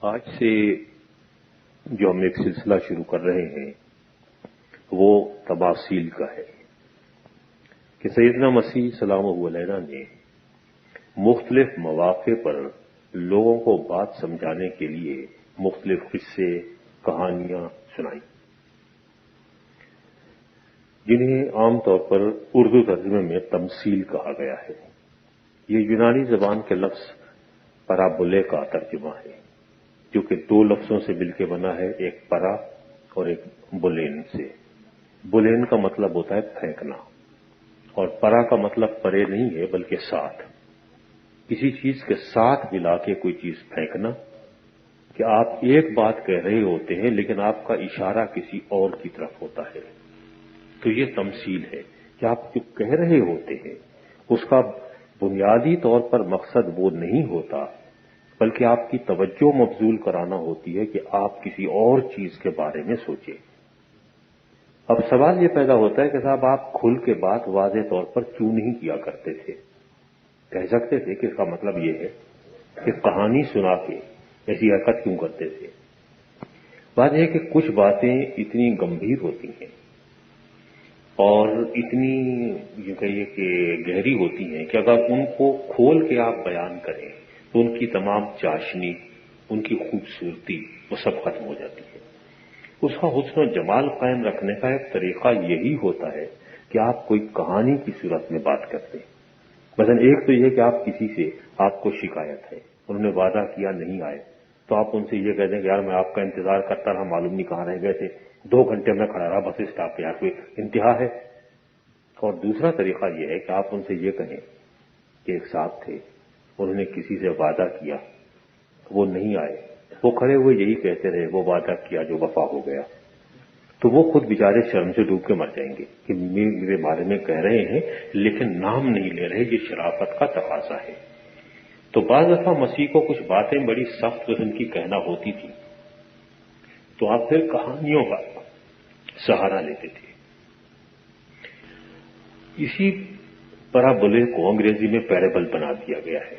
آج سے جو ہم ایک سلسلہ شروع کر رہے ہیں وہ تماثیل کا ہے کہ سیدنا مسیح سلام علیہ نے مختلف مواقع پر لوگوں کو بات سمجھانے کے لیے مختلف قصے کہانیاں سنائیں، جنہیں عام طور پر اردو ترجمے میں تمثیل کہا گیا ہے۔ یہ یونانی زبان کے لفظ پرابولے کا ترجمہ ہے، جو کہ دو لفظوں سے مل کے بنا ہے، ایک پرا اور ایک بولین سے۔ بولین کا مطلب ہوتا ہے پھینکنا، اور پرا کا مطلب پرے نہیں ہے بلکہ ساتھ، کسی چیز کے ساتھ ملا کے کوئی چیز پھینکنا، کہ آپ ایک بات کہہ رہے ہوتے ہیں لیکن آپ کا اشارہ کسی اور کی طرف ہوتا ہے، تو یہ تمثیل ہے کہ آپ جو کہہ رہے ہوتے ہیں اس کا بنیادی طور پر مقصد وہ نہیں ہوتا، بلکہ آپ کی توجہ مبذول کرانا ہوتی ہے کہ آپ کسی اور چیز کے بارے میں سوچیں۔ اب سوال یہ پیدا ہوتا ہے کہ صاحب آپ کھل کے بات واضح طور پر کیوں نہیں کیا کرتے تھے؟ کہہ سکتے تھے کہ اس کا مطلب یہ ہے کہ کہانی سنا کے ایسی حرکت کیوں کرتے تھے؟ بات یہ ہے کہ کچھ باتیں اتنی گمبھیر ہوتی ہیں اور اتنی یہ کہیے کہ گہری ہوتی ہیں کہ اگر ان کو کھول کے آپ بیان کریں تو ان کی تمام چاشنی، ان کی خوبصورتی وہ سب ختم ہو جاتی ہے۔ اس کا حسن و جمال قائم رکھنے کا ایک طریقہ یہی ہوتا ہے کہ آپ کوئی کہانی کی صورت میں بات کرتے ہیں۔ مثلا ایک تو یہ کہ آپ کسی سے آپ کو شکایت ہے، انہوں نے وعدہ کیا نہیں آئے، تو آپ ان سے یہ کہہ دیں کہ یار میں آپ کا انتظار کرتا رہا، معلوم نہیں کہاں رہ گئے تھے، 2 گھنٹے میں کھڑا رہا بس اسٹاپ پہ، یار کوئی انتہا ہے۔ اور دوسرا طریقہ یہ ہے کہ آپ ان سے یہ کہیں کہ ایک صاحب تھے، انہوں نے کسی سے وعدہ کیا، وہ نہیں آئے، وہ کھڑے ہوئے یہی کہتے رہے وہ وعدہ کیا جو وفا ہو گیا، تو وہ خود بیچارے شرم سے ڈوب کے مر جائیں گے کہ میرے بارے میں کہہ رہے ہیں لیکن نام نہیں لے رہے، یہ شرافت کا تقاضا ہے۔ تو بعض دفعہ مسیح کو کچھ باتیں بڑی سخت قسم کی کہنا ہوتی تھی، تو آپ پھر کہانیوں کا سہارا لیتے تھے۔ اسی پرابولے کو انگریزی میں پیرابل بنا دیا گیا ہے،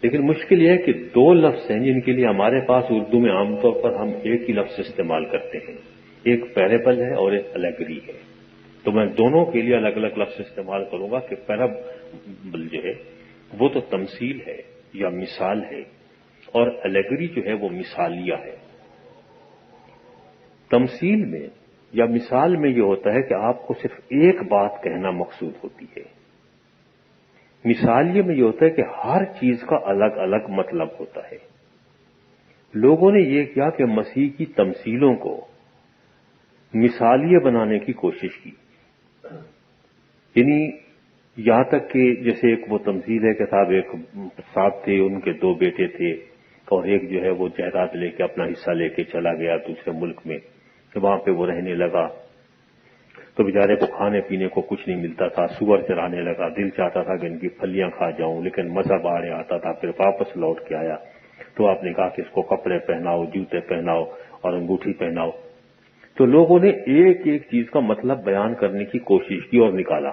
لیکن مشکل یہ ہے کہ 2 لفظ ہیں جن کے لیے ہمارے پاس اردو میں عام طور پر ہم ایک ہی لفظ استعمال کرتے ہیں، ایک پیرابل ہے اور ایک الیگری ہے۔ تو میں دونوں کے لیے الگ الگ لفظ استعمال کروں گا کہ پیرابل جو ہے وہ تو تمثیل ہے یا مثال ہے، اور الیگری جو ہے وہ مثالیہ ہے۔ تمثیل میں یا مثال میں یہ ہوتا ہے کہ آپ کو صرف ایک بات کہنا مقصود ہوتی ہے، مثالیہ میں یہ ہوتا ہے کہ ہر چیز کا الگ الگ مطلب ہوتا ہے۔ لوگوں نے یہ کیا کہ مسیح کی تمثیلوں کو مثالیہ بنانے کی کوشش کی، یعنی یہاں تک کہ جیسے ایک وہ تمثیل ہے کہ صاحب ایک صاحب تھے، ان کے 2 بیٹے تھے، اور ایک جو ہے وہ جائیداد لے کے اپنا حصہ لے کے چلا گیا دوسرے ملک میں، کہ وہاں پہ وہ رہنے لگا، تو بیچارے کو کھانے پینے کو کچھ نہیں ملتا تھا، سور چرانے لگا، دل چاہتا تھا کہ ان کی پھلیاں کھا جاؤں، لیکن مزہ باہر آتا تھا، پھر واپس لوٹ کے آیا تو آپ نے کہا کہ اس کو کپڑے پہناؤ، جوتے پہناؤ اور انگوٹھی پہناؤ۔ تو لوگوں نے ایک ایک چیز کا مطلب بیان کرنے کی کوشش کی اور نکالا،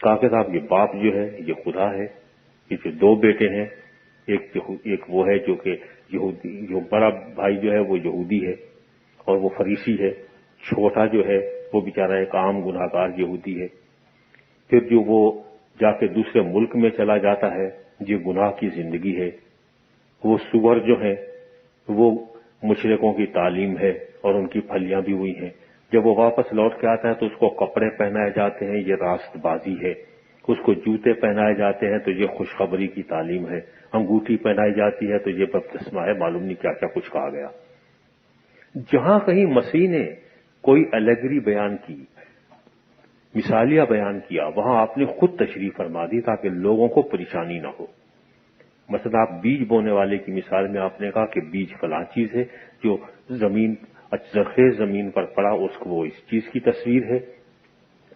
کہا کہ صاحب یہ باپ جو ہے یہ خدا ہے، یہ جو 2 بیٹے ہیں، ایک وہ ہے جو کہ یہودی، جو بڑا بھائی جو ہے وہ یہودی ہے اور وہ فریسی ہے، چھوٹا جو ہے وہ بیچارہ ایک عام گناہ گار یہودی ہے، پھر جو وہ جا کے دوسرے ملک میں چلا جاتا ہے یہ گناہ کی زندگی ہے، وہ سور جو ہیں وہ مشرکوں کی تعلیم ہے اور ان کی پھلیاں بھی ہوئی ہیں، جب وہ واپس لوٹ کے آتا ہے تو اس کو کپڑے پہنائے جاتے ہیں، یہ راست بازی ہے، اس کو جوتے پہنائے جاتے ہیں تو یہ خوشخبری کی تعلیم ہے، انگوٹھی پہنائی جاتی ہے تو یہ بپتسمہ ہے، معلوم نہیں کیا کیا کچھ کہا گیا۔ جہاں کہیں مسیح نے کوئی الیگری بیان کی، مثالیہ بیان کیا، وہاں آپ نے خود تشریح فرما دی تاکہ لوگوں کو پریشانی نہ ہو۔ مثلا آپ بیج بونے والے کی مثال میں آپ نے کہا کہ بیج فلاں چیز ہے، جو زمین زرخیز زمین پر پڑا اس کو وہ اس چیز کی تصویر ہے،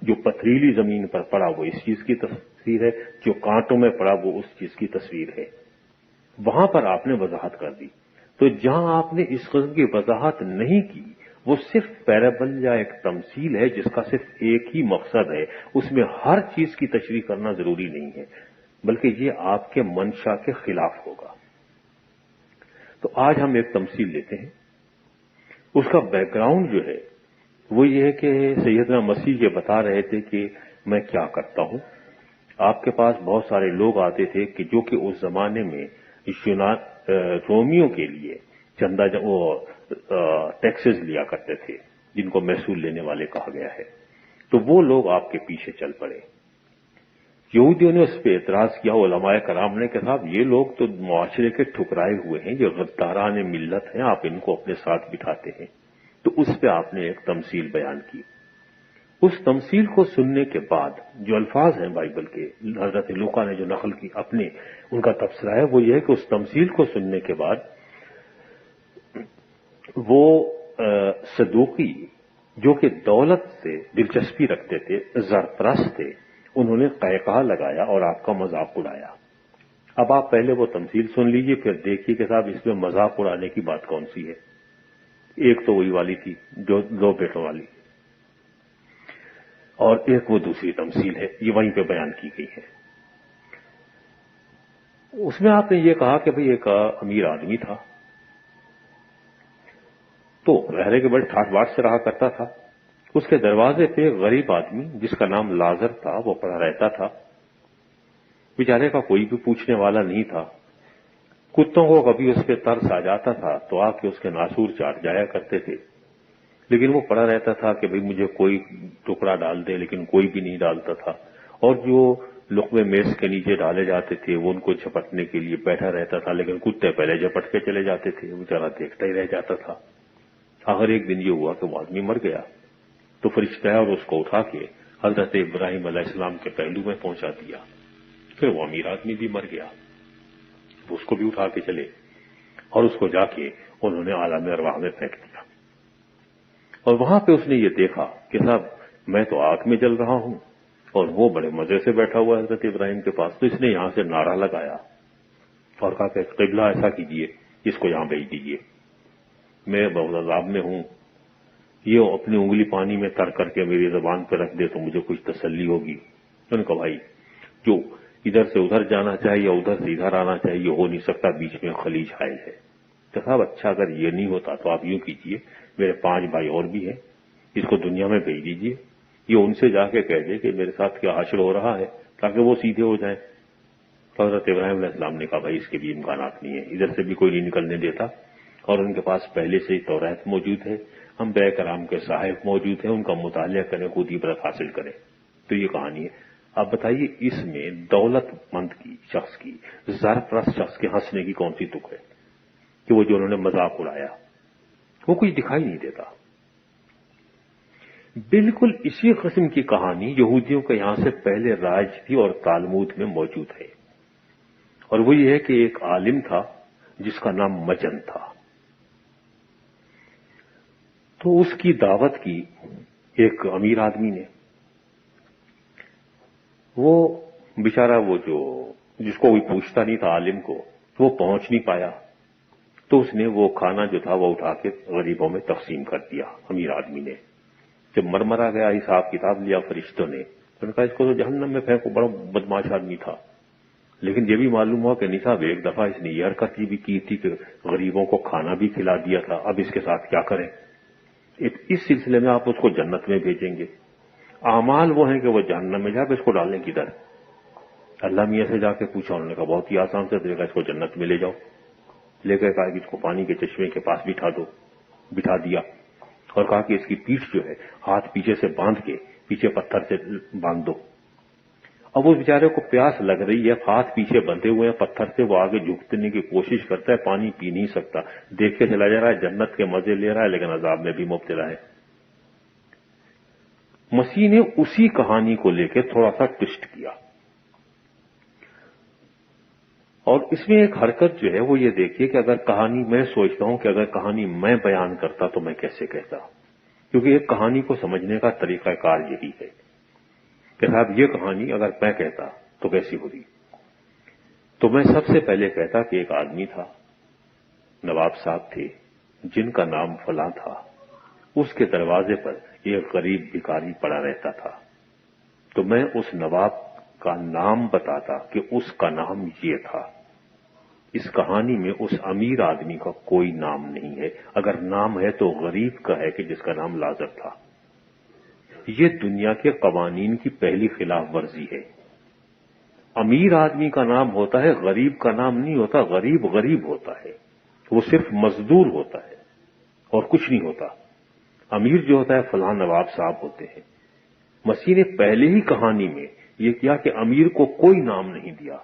جو پتھریلی زمین پر پڑا وہ اس چیز کی تصویر ہے، جو کانٹوں میں پڑا وہ اس چیز کی تصویر ہے۔ وہاں پر آپ نے وضاحت کر دی۔ تو جہاں آپ نے اس قسم کی وضاحت نہیں کی وہ صرف پیرابل یا ایک تمثیل ہے جس کا صرف ایک ہی مقصد ہے، اس میں ہر چیز کی تشریح کرنا ضروری نہیں ہے، بلکہ یہ آپ کے منشا کے خلاف ہوگا۔ تو آج ہم ایک تمثیل لیتے ہیں، اس کا بیک گراؤنڈ جو ہے وہ یہ ہے کہ سیدنا مسیح یہ بتا رہے تھے کہ میں کیا کرتا ہوں. آپ کے پاس بہت سارے لوگ آتے تھے کہ جو کہ اس زمانے میں رومیوں کے لیے چندہ وہ ٹیکسز لیا کرتے تھے، جن کو محصول لینے والے کہا گیا ہے. تو وہ لوگ آپ کے پیچھے چل پڑے. یہودیوں نے اس پہ اعتراض کیا، علماء کرام نے کہ صاحب یہ لوگ تو معاشرے کے ٹھکرائے ہوئے ہیں، یہ غداران ملت ہیں، آپ ان کو اپنے ساتھ بٹھاتے ہیں. تو اس پہ آپ نے ایک تمثیل بیان کی. اس تمثیل کو سننے کے بعد جو الفاظ ہیں بائبل کے، حضرت لوقا نے جو نقل کی اپنے ان کا تبصرہ ہے، وہ یہ ہے کہ اس تمثیل کو سننے کے بعد وہ صدوقی جو کہ دولت سے دلچسپی رکھتے تھے، زرپرست تھے، انہوں نے قہقہہ لگایا اور آپ کا مذاق اڑایا. اب آپ پہلے وہ تمثیل سن لیجئے، پھر دیکھیے کہ صاحب اس میں مذاق اڑانے کی بات کون سی ہے. ایک تو وہی والی تھی جو 2 بیٹوں والی، اور ایک وہ دوسری تمثیل ہے، یہ وہیں پہ بیان کی گئی ہے. اس میں آپ نے یہ کہا کہ بھئی ایک امیر آدمی تھا، تو رہنے کے بڑے ٹھاٹ باٹ سے رہا کرتا تھا. اس کے دروازے پہ ایک غریب آدمی جس کا نام لازر تھا وہ پڑا رہتا تھا. بیچارے کا کوئی بھی پوچھنے والا نہیں تھا. کتوں کو کبھی اس پہ ترس آ جاتا تھا تو آ کے اس کے ناسور چاٹ جایا کرتے تھے، لیکن وہ پڑا رہتا تھا کہ بھئی مجھے کوئی ٹکڑا ڈال دے، لیکن کوئی بھی نہیں ڈالتا تھا. اور جو لقمے میز کے نیچے ڈالے جاتے تھے وہ ان کو جھپٹنے کے لیے بیٹھا رہتا تھا، لیکن کتے پہلے جھپٹ کے چلے جاتے تھے، بیچارہ دیکھتا ہی رہ جاتا تھا. آخر ایک دن یہ ہوا کہ وہ آدمی مر گیا. تو فرشتہ اور اس کو اٹھا کے حضرت ابراہیم علیہ السلام کے پہلو میں پہنچا دیا. پھر وہ امیر آدمی بھی مر گیا، اس کو بھی اٹھا کے چلے اور اس کو جا کے انہوں نے عالم ارواح میں پھینک دیا. اور وہاں پہ اس نے یہ دیکھا کہ صاحب میں تو آگ میں جل رہا ہوں اور وہ بڑے مزے سے بیٹھا ہوا ہے حضرت ابراہیم کے پاس. تو اس نے یہاں سے نعرہ لگایا اور کہا کہ قبلہ ایسا کیجئے، اس کو یہاں بھیج دیجئے، میں بہت عذاب میں ہوں، یہ اپنی انگلی پانی میں تر کر کے میری زبان پہ رکھ دے تو مجھے کچھ تسلی ہوگی. تو نے کہا بھائی جو ادھر سے ادھر جانا چاہیے یا ادھر سے ادھر آنا چاہیے ہو نہیں سکتا، بیچ میں خلیج حائل ہے. کہ صاحب اچھا اگر یہ نہیں ہوتا تو آپ یوں کیجئے، میرے 5 بھائی اور بھی ہیں، اس کو دنیا میں بھیج دیجئے، یہ ان سے جا کے کہہ دے کہ میرے ساتھ کیا حشر ہو رہا ہے، تاکہ وہ سیدھے ہو جائیں. تو حضرت ابراہیم علیہ السلام نے کہا بھائی اس کے بھی امکانات نہیں ہیں، ادھر سے بھی کوئی نہیں نکلنے دیتا، اور ان کے پاس پہلے سے ہی توریت موجود ہے، انبیاء کرام کے صاحب موجود ہیں، ان کا مطالعہ کریں، خود عبرت حاصل کریں. تو یہ کہانی ہے. آپ بتائیے اس میں دولت مند کی شخص کی، زرپرست شخص کے ہنسنے کی کون سی تک ہے کہ وہ جو انہوں نے مذاق اڑایا وہ کچھ دکھائی نہیں دیتا. بالکل اسی قسم کی کہانی یہودیوں کے یہاں سے پہلے رائج تھی اور تالمود میں موجود ہے، اور وہ یہ ہے کہ ایک عالم تھا جس کا نام مجن تھا. تو اس کی دعوت کی ایک امیر آدمی نے. وہ بیچارہ وہ جو جس کو کوئی پوچھتا نہیں تھا عالم کو، وہ پہنچ نہیں پایا. تو اس نے وہ کھانا جو تھا وہ اٹھا کے غریبوں میں تقسیم کر دیا امیر آدمی نے. جب مرمرا گیا حساب کتاب لیا فرشتوں نے، تو نے کہا اس کو تو جہنم میں پھینکو، بڑا بدماش آدمی تھا. لیکن یہ بھی معلوم ہوا کہ نہیں صاحب ایک دفعہ اس نے یہ حرکت بھی کی تھی کہ غریبوں کو کھانا بھی کھلا دیا تھا، اب اس کے ساتھ کیا کریں. اس سلسلے میں آپ اس کو جنت میں بھیجیں گے. اعمال وہ ہیں کہ وہ جہنم میں جا کے اس کو ڈالیں کدھر. اللہ میاں سے جا کے پوچھا، انہوں نے کہا بہت ہی آسان سے طریقہ، اس کو جنت میں لے جاؤ. لے کر کہا کہ اس کو پانی کے چشمے کے پاس بٹھا دیا اور کہا کہ اس کی پیٹھ جو ہے ہاتھ پیچھے سے باندھ کے پیچھے پتھر سے باندھ دو. اب اس بیچارے کو پیاس لگ رہی ہے، ہاتھ پیچھے بندھے ہوئے ہیں پتھر سے، وہ آگے جھکنے کی کوشش کرتا ہے، پانی پی نہیں سکتا، دیکھ کے چلا جا رہا ہے، جنت کے مزے لے رہا ہے لیکن عذاب میں بھی مبتلا ہے. مسیح نے اسی کہانی کو لے کے تھوڑا سا ٹوسٹ کیا، اور اس میں ایک حرکت جو ہے وہ یہ دیکھیے کہ اگر کہانی، میں سوچتا ہوں کہ اگر کہانی میں بیان کرتا تو میں کیسے کہتا، کیونکہ ایک کہانی کو سمجھنے کا طریقہ کار یہی ہے کہ صاحب یہ کہانی اگر میں کہتا تو کیسی ہوتی. تو میں سب سے پہلے کہتا کہ ایک آدمی تھا، نواب صاحب تھے جن کا نام فلاں تھا، اس کے دروازے پر ایک غریب بھکاری پڑا رہتا تھا. تو میں اس نواب کا نام بتاتا کہ اس کا نام یہ تھا. اس کہانی میں اس امیر آدمی کا کوئی نام نہیں ہے، اگر نام ہے تو غریب کا ہے کہ جس کا نام لازر تھا۔ یہ دنیا کے قوانین کی پہلی خلاف ورزی ہے۔ امیر آدمی کا نام ہوتا ہے، غریب کا نام نہیں ہوتا۔ غریب غریب ہوتا ہے، وہ صرف مزدور ہوتا ہے اور کچھ نہیں ہوتا۔ امیر جو ہوتا ہے فلاں نواب صاحب ہوتے ہیں۔ مسیح نے پہلے ہی کہانی میں یہ کیا کہ امیر کو کوئی نام نہیں دیا،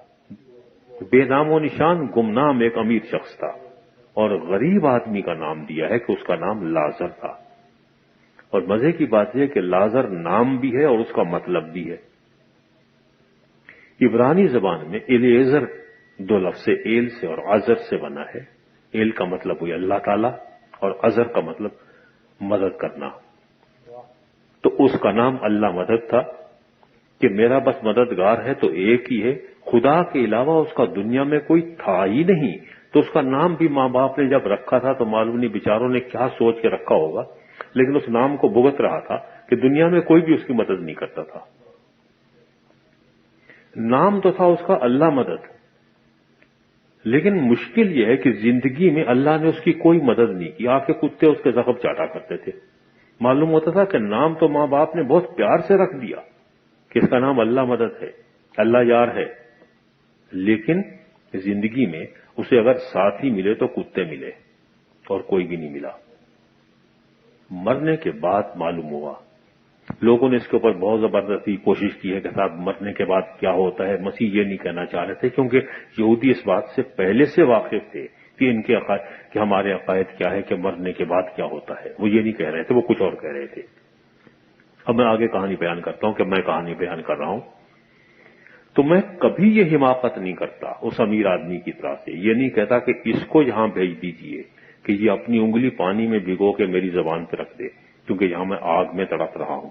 بے نام و نشان گمنام ایک امیر شخص تھا، اور غریب آدمی کا نام دیا ہے کہ اس کا نام لازر تھا۔ اور مزے کی بات یہ کہ لازر نام بھی ہے اور اس کا مطلب بھی ہے۔ عبرانی زبان میں الیعزر دو لفظ سے ایل سے اور عزر سے بنا ہے۔ ایل کا مطلب ہوئی اللہ تعالی اور عزر کا مطلب مدد کرنا۔ تو اس کا نام اللہ مدد تھا کہ میرا بس مددگار ہے تو ایک ہی ہے، خدا کے علاوہ اس کا دنیا میں کوئی تھا ہی نہیں۔ تو اس کا نام بھی ماں باپ نے جب رکھا تھا تو معلوم نہیں بیچاروں نے کیا سوچ کے رکھا ہوگا، لیکن اس نام کو بھگت رہا تھا کہ دنیا میں کوئی بھی اس کی مدد نہیں کرتا تھا۔ نام تو تھا اس کا اللہ مدد، لیکن مشکل یہ ہے کہ زندگی میں اللہ نے اس کی کوئی مدد نہیں کی۔ آ کے کتے اس کے زخم چاٹا کرتے تھے۔ معلوم ہوتا تھا کہ نام تو ماں باپ نے بہت پیار سے رکھ دیا کہ اس کا نام اللہ مدد ہے، اللہ یار ہے، لیکن زندگی میں اسے اگر ساتھی ملے تو کتے ملے اور کوئی بھی نہیں ملا۔ مرنے کے بعد معلوم ہوا، لوگوں نے اس کے اوپر بہت زبردستی کوشش کی ہے کہ صاحب مرنے کے بعد کیا ہوتا ہے۔ مسیح یہ نہیں کہنا چاہ رہے تھے کیونکہ یہودی اس بات سے پہلے سے واقف تھے کہ ان کے عقائد کہ ہمارے عقائد کیا ہے کہ مرنے کے بعد کیا ہوتا ہے۔ وہ یہ نہیں کہہ رہے تھے، وہ کچھ اور کہہ رہے تھے۔ اب میں آگے کہانی بیان کرتا ہوں کہ میں کہانی بیان کر رہا ہوں تو میں کبھی یہ حماقت نہیں کرتا اس امیر آدمی کی طرح سے، یہ نہیں کہتا کہ اس کو یہاں بھیج دیجئے کہ یہ اپنی انگلی پانی میں بھگو کے میری زبان پہ رکھ دے، کیونکہ یہاں میں آگ میں تڑپ رہا ہوں۔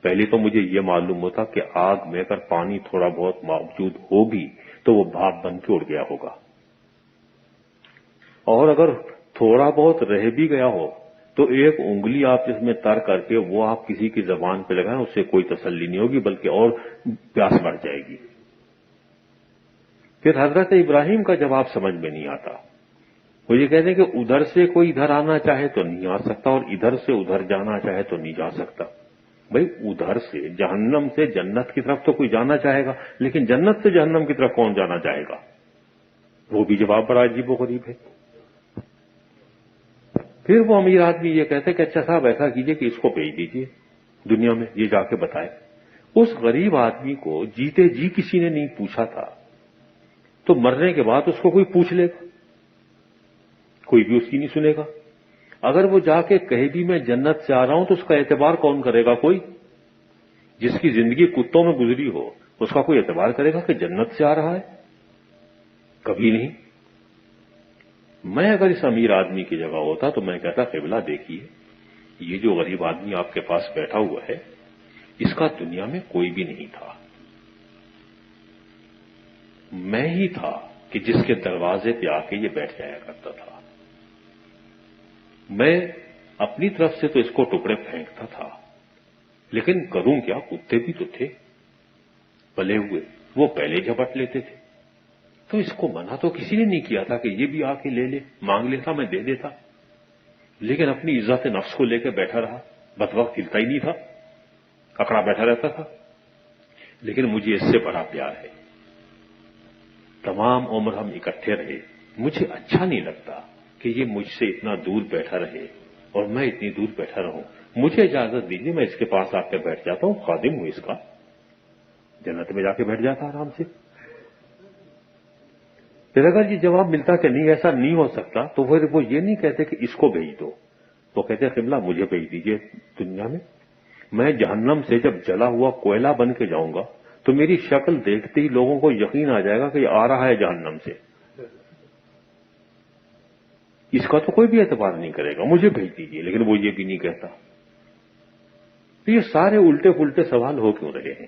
پہلے تو مجھے یہ معلوم ہوتا کہ آگ میں اگر پانی تھوڑا بہت موجود ہو بھی تو وہ بھاپ بن کے اڑ گیا ہوگا، اور اگر تھوڑا بہت رہ بھی گیا ہو تو ایک انگلی آپ جس میں تر کر کے وہ آپ کسی کی زبان پہ لگائیں، اس سے کوئی تسلی نہیں ہوگی بلکہ اور پیاس بڑھ جائے گی۔ پھر حضرت ابراہیم کا جواب سمجھ میں نہیں آتا۔ وہ یہ کہتے ہیں کہ ادھر سے کوئی ادھر آنا چاہے تو نہیں آ سکتا اور ادھر سے ادھر جانا چاہے تو نہیں جا سکتا۔ بھئی ادھر سے جہنم سے جنت کی طرف تو کوئی جانا چاہے گا، لیکن جنت سے جہنم کی طرف کون جانا چاہے گا؟ وہ بھی جواب بڑا عجیب و غریب ہے۔ پھر وہ امیر آدمی یہ کہتے کہ اچھا صاحب ایسا کیجئے کہ اس کو بھیج دیجئے دنیا میں، یہ جا کے بتائے۔ اس غریب آدمی کو جیتے جی کسی نے نہیں پوچھا تھا، تو مرنے کے بعد اس کو کوئی پوچھ لے گا؟ کوئی بھی اس کی نہیں سنے گا۔ اگر وہ جا کے کہے بھی میں جنت سے آ رہا ہوں تو اس کا اعتبار کون کرے گا؟ کوئی جس کی زندگی کتوں میں گزری ہو اس کا کوئی اعتبار کرے گا کہ جنت سے آ رہا ہے؟ کبھی نہیں۔ میں اگر اس امیر آدمی کی جگہ ہوتا تو میں کہتا قبلہ دیکھیے، یہ جو غریب آدمی آپ کے پاس بیٹھا ہوا ہے اس کا دنیا میں کوئی بھی نہیں تھا، میں ہی تھا کہ جس کے دروازے پہ آ کے یہ بیٹھ جایا کرتا تھا۔ میں اپنی طرف سے تو اس کو ٹکڑے پھینکتا تھا، لیکن کروں کیا، کتے بھی تو تھے پلے ہوئے، وہ پہلے جھپٹ لیتے تھے۔ تو اس کو منع تو کسی نے نہیں کیا تھا کہ یہ بھی آ کے لے لے، مانگ لیتا میں دے دیتا، لیکن اپنی عزت نفس کو لے کے بیٹھا رہا، بدوقت ہلتا ہی نہیں تھا، اکڑا بیٹھا رہتا تھا۔ لیکن مجھے اس سے بڑا پیار ہے، تمام عمر ہم اکٹھے رہے، مجھے اچھا نہیں لگتا کہ یہ مجھ سے اتنا دور بیٹھا رہے اور میں اتنی دور بیٹھا رہوں۔ مجھے اجازت دیجیے میں اس کے پاس آ کے بیٹھ جاتا ہوں، خادم ہوں اس کا، جنت میں جا کے بیٹھ جاتا آرام سے۔ پھر اگر یہ جواب ملتا کہ نہیں ایسا نہیں ہو سکتا تو پھر وہ یہ نہیں کہتے کہ اس کو بھیج دو، وہ کہتے قبلہ مجھے بھیج دیجئے دنیا میں جہنم سے جب جلا ہوا کوئلہ بن کے جاؤں گا تو میری شکل دیکھتے ہی لوگوں کو یقین آ جائے گا کہ یہ آ رہا ہے جہنم سے، اس کا تو کوئی بھی اعتبار نہیں کرے گا، مجھے بھیج دیجئے۔ لیکن وہ یہ بھی نہیں کہتا۔ تو یہ سارے الٹے پلٹے سوال ہو کیوں رہے ہیں؟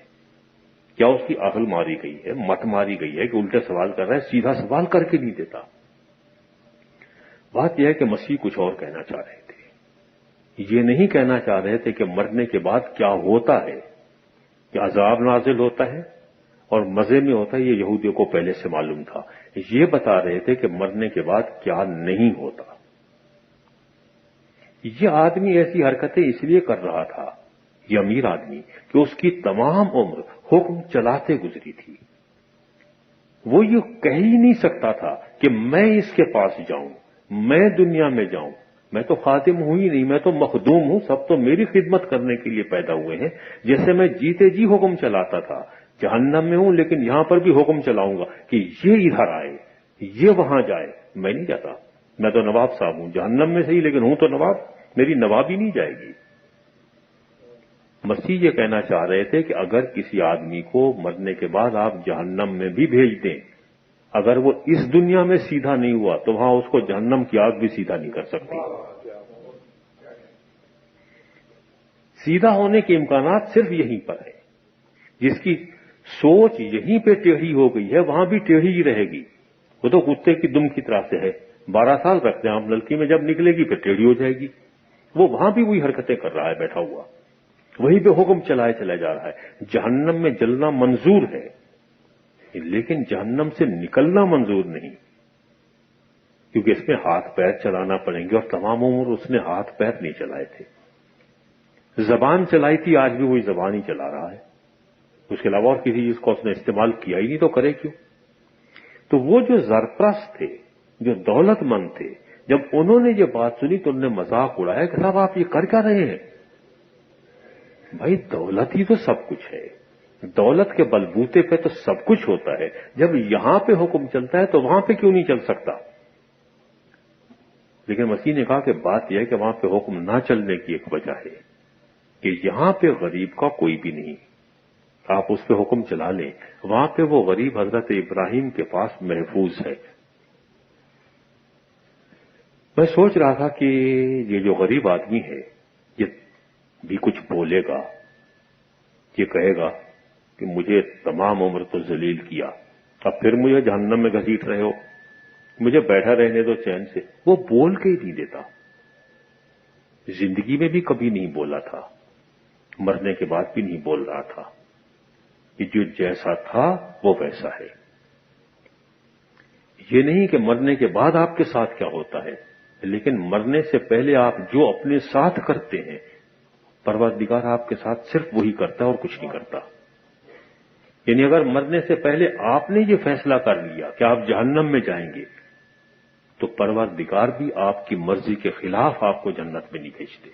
کیا اس کی عقل ماری گئی ہے، مت ماری گئی ہے کہ الٹے سوال کر رہا ہے، سیدھا سوال کر کے نہیں دیتا؟ بات یہ ہے کہ مسیح کچھ اور کہنا چاہ رہے تھے، یہ نہیں کہنا چاہ رہے تھے کہ مرنے کے بعد کیا ہوتا ہے، کہ عذاب نازل ہوتا ہے اور مزے میں ہوتا ہے یہ یہودیوں کو پہلے سے معلوم تھا. یہ بتا رہے تھے کہ مرنے کے بعد کیا نہیں ہوتا. یہ آدمی ایسی حرکتیں اس لیے کر رہا تھا، یہ امیر آدمی، کہ اس کی تمام عمر حکم چلاتے گزری تھی. وہ یہ کہہ ہی نہیں سکتا تھا کہ میں اس کے پاس جاؤں، میں دنیا میں جاؤں. میں تو خادم ہوں ہی نہیں، میں تو مخدوم ہوں، سب تو میری خدمت کرنے کے لیے پیدا ہوئے ہیں. جیسے میں جیتے جی حکم چلاتا تھا، جہنم میں ہوں لیکن یہاں پر بھی حکم چلاؤں گا کہ یہ ادھر آئے، یہ وہاں جائے. میں نہیں جاتا، میں تو نواب صاحب ہوں، جہنم میں صحیح لیکن ہوں تو نواب، میری نوابی نہیں جائے گی. مسیح یہ کہنا چاہ رہے تھے کہ اگر کسی آدمی کو مرنے کے بعد آپ جہنم میں بھی بھیج دیں، اگر وہ اس دنیا میں سیدھا نہیں ہوا تو وہاں اس کو جہنم کی آگ بھی سیدھا نہیں کر سکتی. سیدھا ہونے کے امکانات صرف یہیں پر ہیں. جس کی سوچ یہیں پہ ٹیڑھی ہو گئی ہے وہاں بھی ٹیڑھی ہی رہے گی. وہ تو کتے کی دم کی طرح سے ہے، 12 سال رکھتے ہیں آپ لڑکی میں، جب نکلے گی پھر ٹیڑھی ہو جائے گی. وہ وہاں بھی وہی حرکتیں کر رہا ہے بیٹھا ہوا، وہیں پہ حکم چلائے چلا جا رہا ہے. جہنم میں جلنا منظور ہے لیکن جہنم سے نکلنا منظور نہیں، کیونکہ اس میں ہاتھ پیر چلانا پڑیں گے، اور تمام عمر اس نے ہاتھ پیر نہیں چلائے تھے. زبان چلائی تھی، آج بھی وہی زبان ہی چلا رہا ہے. اس کے علاوہ اور کسی چیز کو اس نے استعمال کیا ہی نہیں تو کرے کیوں. تو وہ جو زرپرست تھے، جو دولت مند تھے، جب انہوں نے یہ بات سنی تو انہوں نے مذاق اڑایا کہ صاحب آپ یہ کر کیا رہے ہیں؟ بھائی دولت ہی تو سب کچھ ہے، دولت کے بلبوتے پہ تو سب کچھ ہوتا ہے. جب یہاں پہ حکم چلتا ہے تو وہاں پہ کیوں نہیں چل سکتا؟ لیکن مسیح نے کہا کہ بات یہ ہے کہ وہاں پہ حکم نہ چلنے کی ایک وجہ ہے کہ یہاں پہ غریب کا کوئی بھی نہیں. آپ اس پہ حکم چلا لیں، وہاں پہ وہ غریب حضرت ابراہیم کے پاس محفوظ ہے. میں سوچ رہا تھا کہ یہ جو غریب آدمی ہے یہ بھی کچھ بولے گا، یہ کہے گا کہ مجھے تمام عمر تو ذلیل کیا، اب پھر مجھے جہنم میں گھسیٹ رہے ہو، مجھے بیٹھا رہنے دو چین سے. وہ بول کے ہی نہیں دیتا، زندگی میں بھی کبھی نہیں بولا تھا، مرنے کے بعد بھی نہیں بول رہا تھا. کہ جو جیسا تھا وہ ویسا ہے. یہ نہیں کہ مرنے کے بعد آپ کے ساتھ کیا ہوتا ہے، لیکن مرنے سے پہلے آپ جو اپنے ساتھ کرتے ہیں پروردگار آپ کے ساتھ صرف وہی کرتا ہے اور کچھ نہیں کرتا. یعنی اگر مرنے سے پہلے آپ نے یہ فیصلہ کر لیا کہ آپ جہنم میں جائیں گے تو پروردگار بھی آپ کی مرضی کے خلاف آپ کو جنت میں نہیں بھیجتے.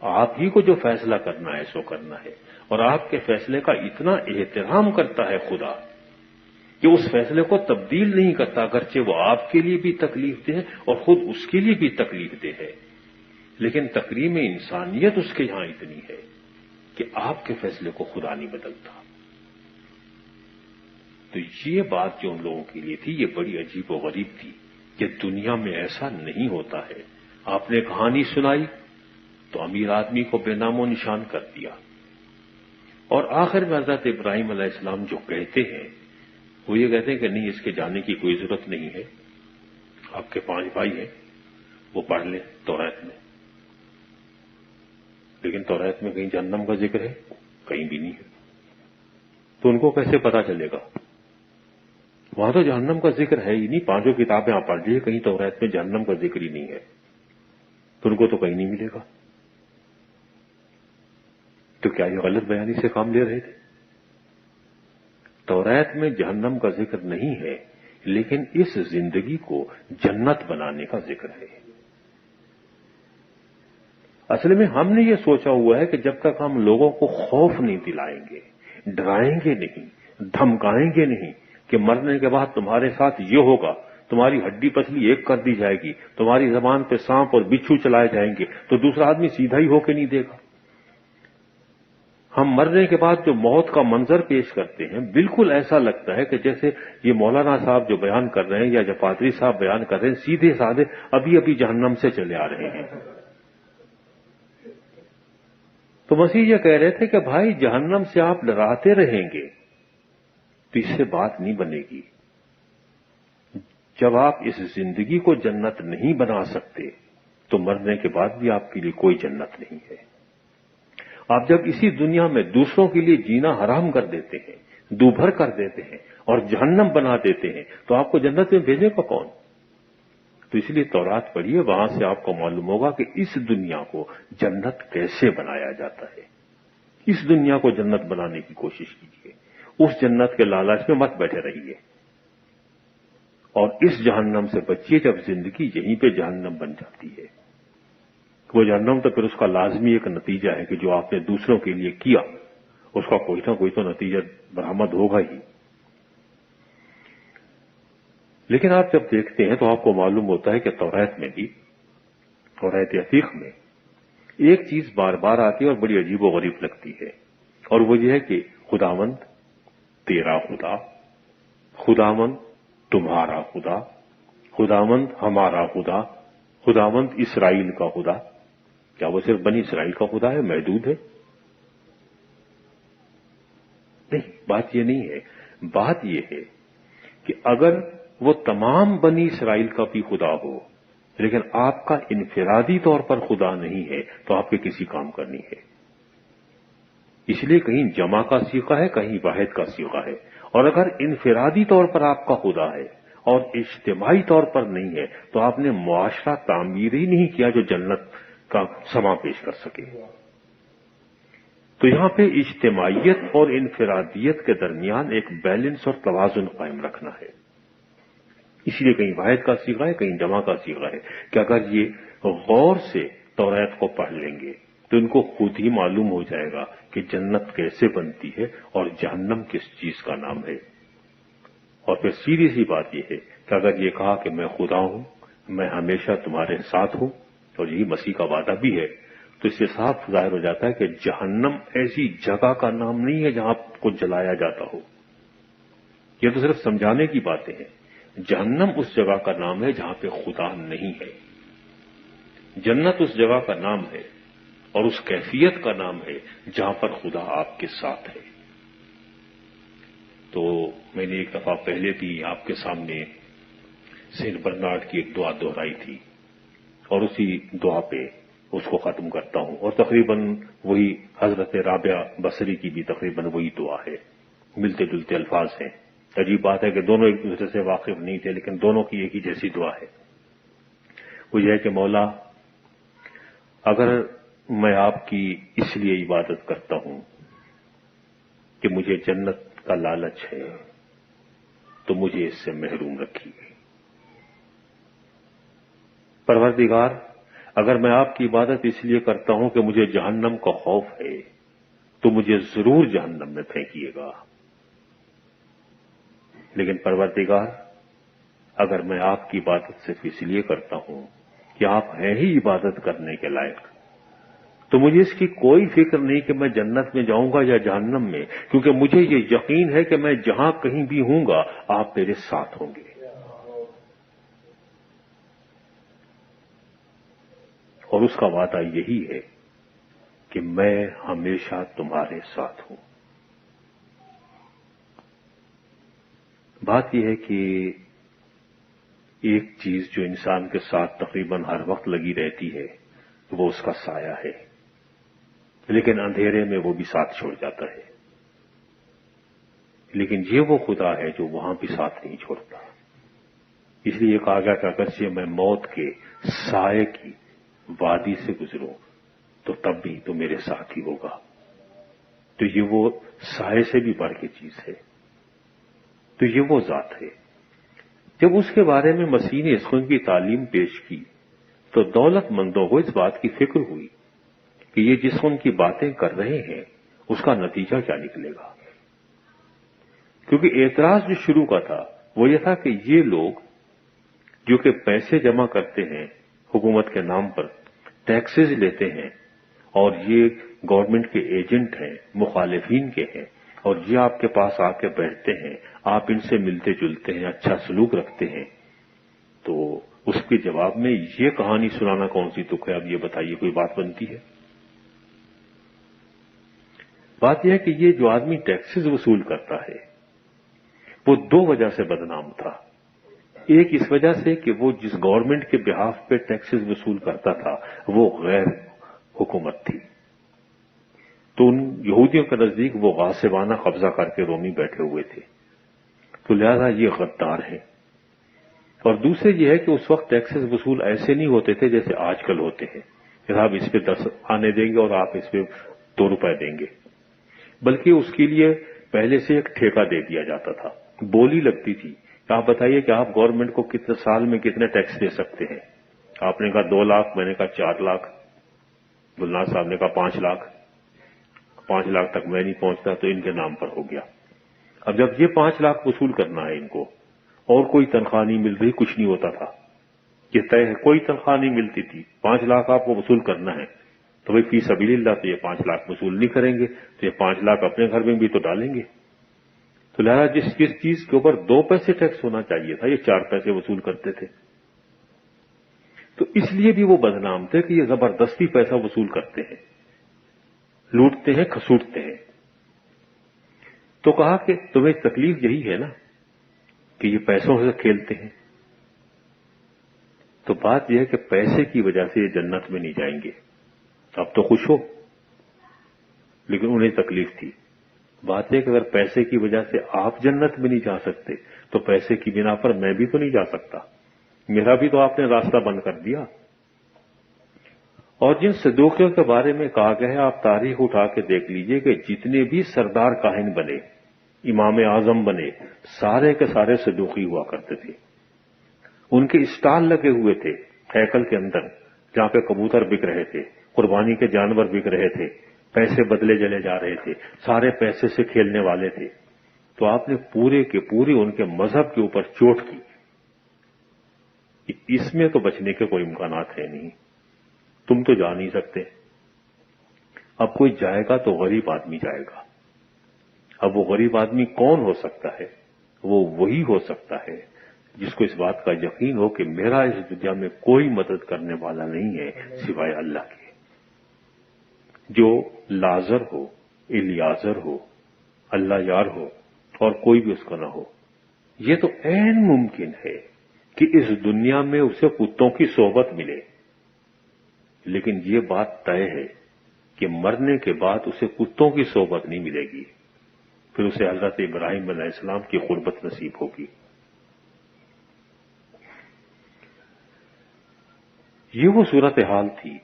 آپ ہی کو جو فیصلہ کرنا ہے سو کرنا ہے، اور آپ کے فیصلے کا اتنا احترام کرتا ہے خدا کہ اس فیصلے کو تبدیل نہیں کرتا، اگرچہ وہ آپ کے لیے بھی تکلیف دہ اور خود اس کے لیے بھی تکلیف دہ ہے. لیکن تقریم انسانیت اس کے یہاں اتنی ہے کہ آپ کے فیصلے کو خدا نہیں بدلتا. تو یہ بات جو ان لوگوں کے لیے تھی یہ بڑی عجیب و غریب تھی کہ دنیا میں ایسا نہیں ہوتا ہے. آپ نے کہانی سنائی تو امیر آدمی کو بے نام و نشان کر دیا، اور آخر میں حضرت ابراہیم علیہ السلام جو کہتے ہیں وہ یہ کہتے ہیں کہ نہیں، اس کے جانے کی کوئی ضرورت نہیں ہے، آپ کے 5 بھائی ہیں وہ پڑھ لیں توریت میں. لیکن توریت میں کہیں جہنم کا ذکر ہے؟ کہیں بھی نہیں ہے. تو ان کو کیسے پتا چلے گا؟ وہاں تو جہنم کا ذکر ہے ہی نہیں. 5 کتابیں آپ پڑھ لیجیے، کہیں توریت میں جہنم کا ذکر ہی نہیں ہے، تو ان کو تو کہیں نہیں ملے گا. تو کیا یہ غلط بیانی سے کام لے رہے تھے؟ توریت میں جہنم کا ذکر نہیں ہے، لیکن اس زندگی کو جنت بنانے کا ذکر ہے. اصل میں ہم نے یہ سوچا ہوا ہے کہ جب تک ہم لوگوں کو خوف نہیں دلائیں گے، ڈرائیں گے نہیں، دھمکائیں گے نہیں کہ مرنے کے بعد تمہارے ساتھ یہ ہوگا، تمہاری ہڈی پسلی ایک کر دی جائے گی، تمہاری زبان پہ سانپ اور بچھو چلائے جائیں گے، تو دوسرا آدمی سیدھا ہی ہو کے نہیں دے گا. ہم مرنے کے بعد جو موت کا منظر پیش کرتے ہیں بالکل ایسا لگتا ہے کہ جیسے یہ مولانا صاحب جو بیان کر رہے ہیں یا جو پادری صاحب بیان کر رہے ہیں سیدھے سادے ابھی ابھی جہنم سے چلے آ رہے ہیں. تو مسیح یہ کہہ رہے تھے کہ بھائی جہنم سے آپ ڈراتے رہیں گے تو اس سے بات نہیں بنے گی. جب آپ اس زندگی کو جنت نہیں بنا سکتے تو مرنے کے بعد بھی آپ کے لیے کوئی جنت نہیں ہے. آپ جب اسی دنیا میں دوسروں کے لیے جینا حرام کر دیتے ہیں، دوبھر کر دیتے ہیں اور جہنم بنا دیتے ہیں، تو آپ کو جنت میں بھیجے گا کون؟ تو اس لیے تورات پڑھیے، وہاں سے آپ کو معلوم ہوگا کہ اس دنیا کو جنت کیسے بنایا جاتا ہے۔ اس دنیا کو جنت بنانے کی کوشش کیجیے، اس جنت کے لالچ میں مت بیٹھے رہیے، اور اس جہنم سے بچیے جب زندگی یہیں پہ جہنم بن جاتی ہے۔ وہ جہنم تو پھر اس کا لازمی ایک نتیجہ ہے کہ جو آپ نے دوسروں کے لیے کیا اس کا کوئی نہ کوئی تو نتیجہ برآمد ہوگا ہی۔ لیکن آپ جب دیکھتے ہیں تو آپ کو معلوم ہوتا ہے کہ توریت میں بھی، توریت عتیق میں ایک چیز بار بار آتی ہے اور بڑی عجیب و غریب لگتی ہے، اور وہ یہ ہے کہ خداوند تیرا خدا، خداوند تمہارا خدا، خداوند ہمارا خدا، خداوند اسرائیل کا خدا۔ کیا وہ صرف بنی اسرائیل کا خدا ہے، محدود ہے؟ نہیں، بات یہ نہیں ہے۔ بات یہ ہے کہ اگر وہ تمام بنی اسرائیل کا بھی خدا ہو لیکن آپ کا انفرادی طور پر خدا نہیں ہے تو آپ کے کسی کام کا نہیں ہے۔ اس لیے کہیں جمع کا صیغہ ہے، کہیں واحد کا صیغہ ہے، اور اگر انفرادی طور پر آپ کا خدا ہے اور اجتماعی طور پر نہیں ہے تو آپ نے معاشرہ تعمیر ہی نہیں کیا جو جنت کا سما پیش کر سکے۔ تو یہاں پہ اجتماعیت اور انفرادیت کے درمیان ایک بیلنس اور توازن قائم رکھنا ہے۔ اس لیے کہیں واحد کا صیغہ ہے، کہیں جمع کا صیغہ ہے، کہ اگر یہ غور سے توریت کو پڑھ لیں گے تو ان کو خود ہی معلوم ہو جائے گا کہ جنت کیسے بنتی ہے اور جہنم کس چیز کا نام ہے۔ اور پھر سیدھی سی بات یہ ہے کہ اگر یہ کہا کہ میں خدا ہوں، میں ہمیشہ تمہارے ساتھ ہوں، اور یہی مسیح کا وعدہ بھی ہے، تو اس سے صاف ظاہر ہو جاتا ہے کہ جہنم ایسی جگہ کا نام نہیں ہے جہاں کو جلایا جاتا ہو۔ یہ تو صرف سمجھانے کی باتیں ہیں۔ جہنم اس جگہ کا نام ہے جہاں پہ خدا نہیں ہے۔ جنت اس جگہ کا نام ہے اور اس کیفیت کا نام ہے جہاں پر خدا آپ کے ساتھ ہے۔ تو میں نے ایک دفعہ پہلے بھی آپ کے سامنے سینٹ برنارڈ کی ایک دعا دہرائی تھی، اور اسی دعا پہ اس کو ختم کرتا ہوں، اور تقریباً وہی حضرت رابعہ بصری کی بھی تقریباً وہی دعا ہے، ملتے جلتے الفاظ ہیں۔ عجیب بات ہے کہ دونوں ایک دوسرے سے واقف نہیں تھے لیکن دونوں کی ایک ہی جیسی دعا ہے۔ وہ یہ ہے کہ مولا، اگر میں آپ کی اس لیے عبادت کرتا ہوں کہ مجھے جنت کا لالچ ہے تو مجھے اس سے محروم رکھیے۔ پروردگار، اگر میں آپ کی عبادت اس لیے کرتا ہوں کہ مجھے جہنم کا خوف ہے تو مجھے ضرور جہنم میں پھینکیے گا، لیکن پروردگار، اگر میں آپ کی عبادت صرف اس لیے کرتا ہوں کہ آپ ہیں ہی عبادت کرنے کے لائق، تو مجھے اس کی کوئی فکر نہیں کہ میں جنت میں جاؤں گا یا جہنم میں، کیونکہ مجھے یہ یقین ہے کہ میں جہاں کہیں بھی ہوں گا آپ میرے ساتھ ہوں گے۔ اور اس کا وعدہ یہی ہے کہ میں ہمیشہ تمہارے ساتھ ہوں۔ بات یہ ہے کہ ایک چیز جو انسان کے ساتھ تقریباً ہر وقت لگی رہتی ہے وہ اس کا سایہ ہے، لیکن اندھیرے میں وہ بھی ساتھ چھوڑ جاتا ہے۔ لیکن یہ وہ خدا ہے جو وہاں بھی ساتھ نہیں چھوڑتا۔ اس لیے یہ کہا گیا کہ اگرچہ میں موت کے سائے کی وادی سے گزروں تو تب بھی تو میرے ساتھ ہی ہوگا۔ تو یہ وہ سائے سے بھی بڑھ کے چیز ہے، تو یہ وہ ذات ہے۔ جب اس کے بارے میں مسیح نے اس قسم کی تعلیم پیش کی تو دولت مندوں کو اس بات کی فکر ہوئی کہ یہ جس قسم کی باتیں کر رہے ہیں اس کا نتیجہ کیا نکلے گا، کیونکہ اعتراض جو شروع کا تھا وہ یہ تھا کہ یہ لوگ جو کہ پیسے جمع کرتے ہیں حکومت کے نام پر، ٹیکسز لیتے ہیں، اور یہ گورنمنٹ کے ایجنٹ ہیں، مخالفین کے ہیں، اور یہ آپ کے پاس آ کے بیٹھتے ہیں، آپ ان سے ملتے جلتے ہیں، اچھا سلوک رکھتے ہیں، تو اس کے جواب میں یہ کہانی سنانا کون سی تک ہے؟ اب یہ بتائیے کوئی بات بنتی ہے؟ بات یہ ہے کہ یہ جو آدمی ٹیکسز وصول کرتا ہے وہ دو وجہ سے بدنام تھا۔ ایک اس وجہ سے کہ وہ جس گورنمنٹ کے بہاف پہ ٹیکسز وصول کرتا تھا وہ غیر حکومت تھی، تو ان یہودیوں کے نزدیک وہ غاصبانہ قبضہ کر کے رومی بیٹھے ہوئے تھے، تو لہذا یہ غدار ہیں۔ اور دوسرے یہ ہے کہ اس وقت ٹیکسز وصول ایسے نہیں ہوتے تھے جیسے آج کل ہوتے ہیں کہ آپ اس پہ 10 آنے دیں گے اور آپ اس پہ 2 روپے دیں گے، بلکہ اس کے لیے پہلے سے ایک ٹھیکہ دے دیا جاتا تھا، بولی لگتی تھی کہ آپ بتائیے کہ آپ گورنمنٹ کو کتنے سال میں کتنے ٹیکس دے سکتے ہیں۔ آپ نے کہا 2 لاکھ، میں نے کہا 4 لاکھ، گلناز صاحب نے کہا 5 لاکھ، 5 لاکھ تک میں نہیں پہنچتا تو ان کے نام پر ہو گیا۔ اب جب یہ 5 لاکھ وصول کرنا ہے ان کو، اور کوئی تنخواہ نہیں مل رہی، کچھ نہیں ہوتا تھا، یہ طے ہے کوئی تنخواہ نہیں ملتی تھی، 5 لاکھ آپ کو وصول کرنا ہے، تو بھائی فی سبیل اللہ تو یہ 5 لاکھ وصول نہیں کریں گے تو یہ 5 لاکھ اپنے گھر میں بھی تو ڈالیں گے، تو لہذا جس چیز کے اوپر 2 پیسے ٹیکس ہونا چاہیے تھا یہ 4 پیسے وصول کرتے تھے، تو اس لیے بھی وہ بدنام تھے کہ یہ زبردستی پیسہ وصول کرتے ہیں، لوٹتے ہیں، کھسوٹتے ہیں۔ تو کہا کہ تمہیں تکلیف یہی ہے نا کہ یہ پیسوں سے کھیلتے ہیں، تو بات یہ ہے کہ پیسے کی وجہ سے یہ جنت میں نہیں جائیں گے، اب تو خوش ہو، لیکن انہیں تکلیف تھی۔ بات ہے کہ اگر پیسے کی وجہ سے آپ جنت میں نہیں جا سکتے تو پیسے کی بنا پر میں بھی تو نہیں جا سکتا، میرا بھی تو آپ نے راستہ بند کر دیا۔ اور جن صدوقیوں کے بارے میں کہا گیا ہے، آپ تاریخ اٹھا کے دیکھ لیجئے کہ جتنے بھی سردار کاہن بنے، امام اعظم بنے، سارے کے سارے صدوقی ہوا کرتے تھے۔ ان کے اسٹال لگے ہوئے تھے ہیکل کے اندر، جہاں پہ کبوتر بک رہے تھے، قربانی کے جانور بک رہے تھے، پیسے بدلے چلے جا رہے تھے، سارے پیسے سے کھیلنے والے تھے۔ تو آپ نے پورے کے پورے ان کے مذہب کے اوپر چوٹ کی کہ اس میں تو بچنے کے کوئی امکانات ہیں نہیں، تم تو جا نہیں سکتے۔ اب کوئی جائے گا تو غریب آدمی جائے گا۔ اب وہ غریب آدمی کون ہو سکتا ہے؟ وہ وہی ہو سکتا ہے جس کو اس بات کا یقین ہو کہ میرا اس دنیا میں کوئی مدد کرنے والا نہیں ہے سوائے اللہ کے، جو لازر ہو، الیازر ہو، اللہ یار ہو اور کوئی بھی اس کا نہ ہو۔ یہ تو عین ممکن ہے کہ اس دنیا میں اسے کتوں کی صحبت ملے، لیکن یہ بات طے ہے کہ مرنے کے بعد اسے کتوں کی صحبت نہیں ملے گی، پھر اسے حضرت ابراہیم علیہ السلام کی قربت نصیب ہوگی۔ یہ وہ صورتحال تھی۔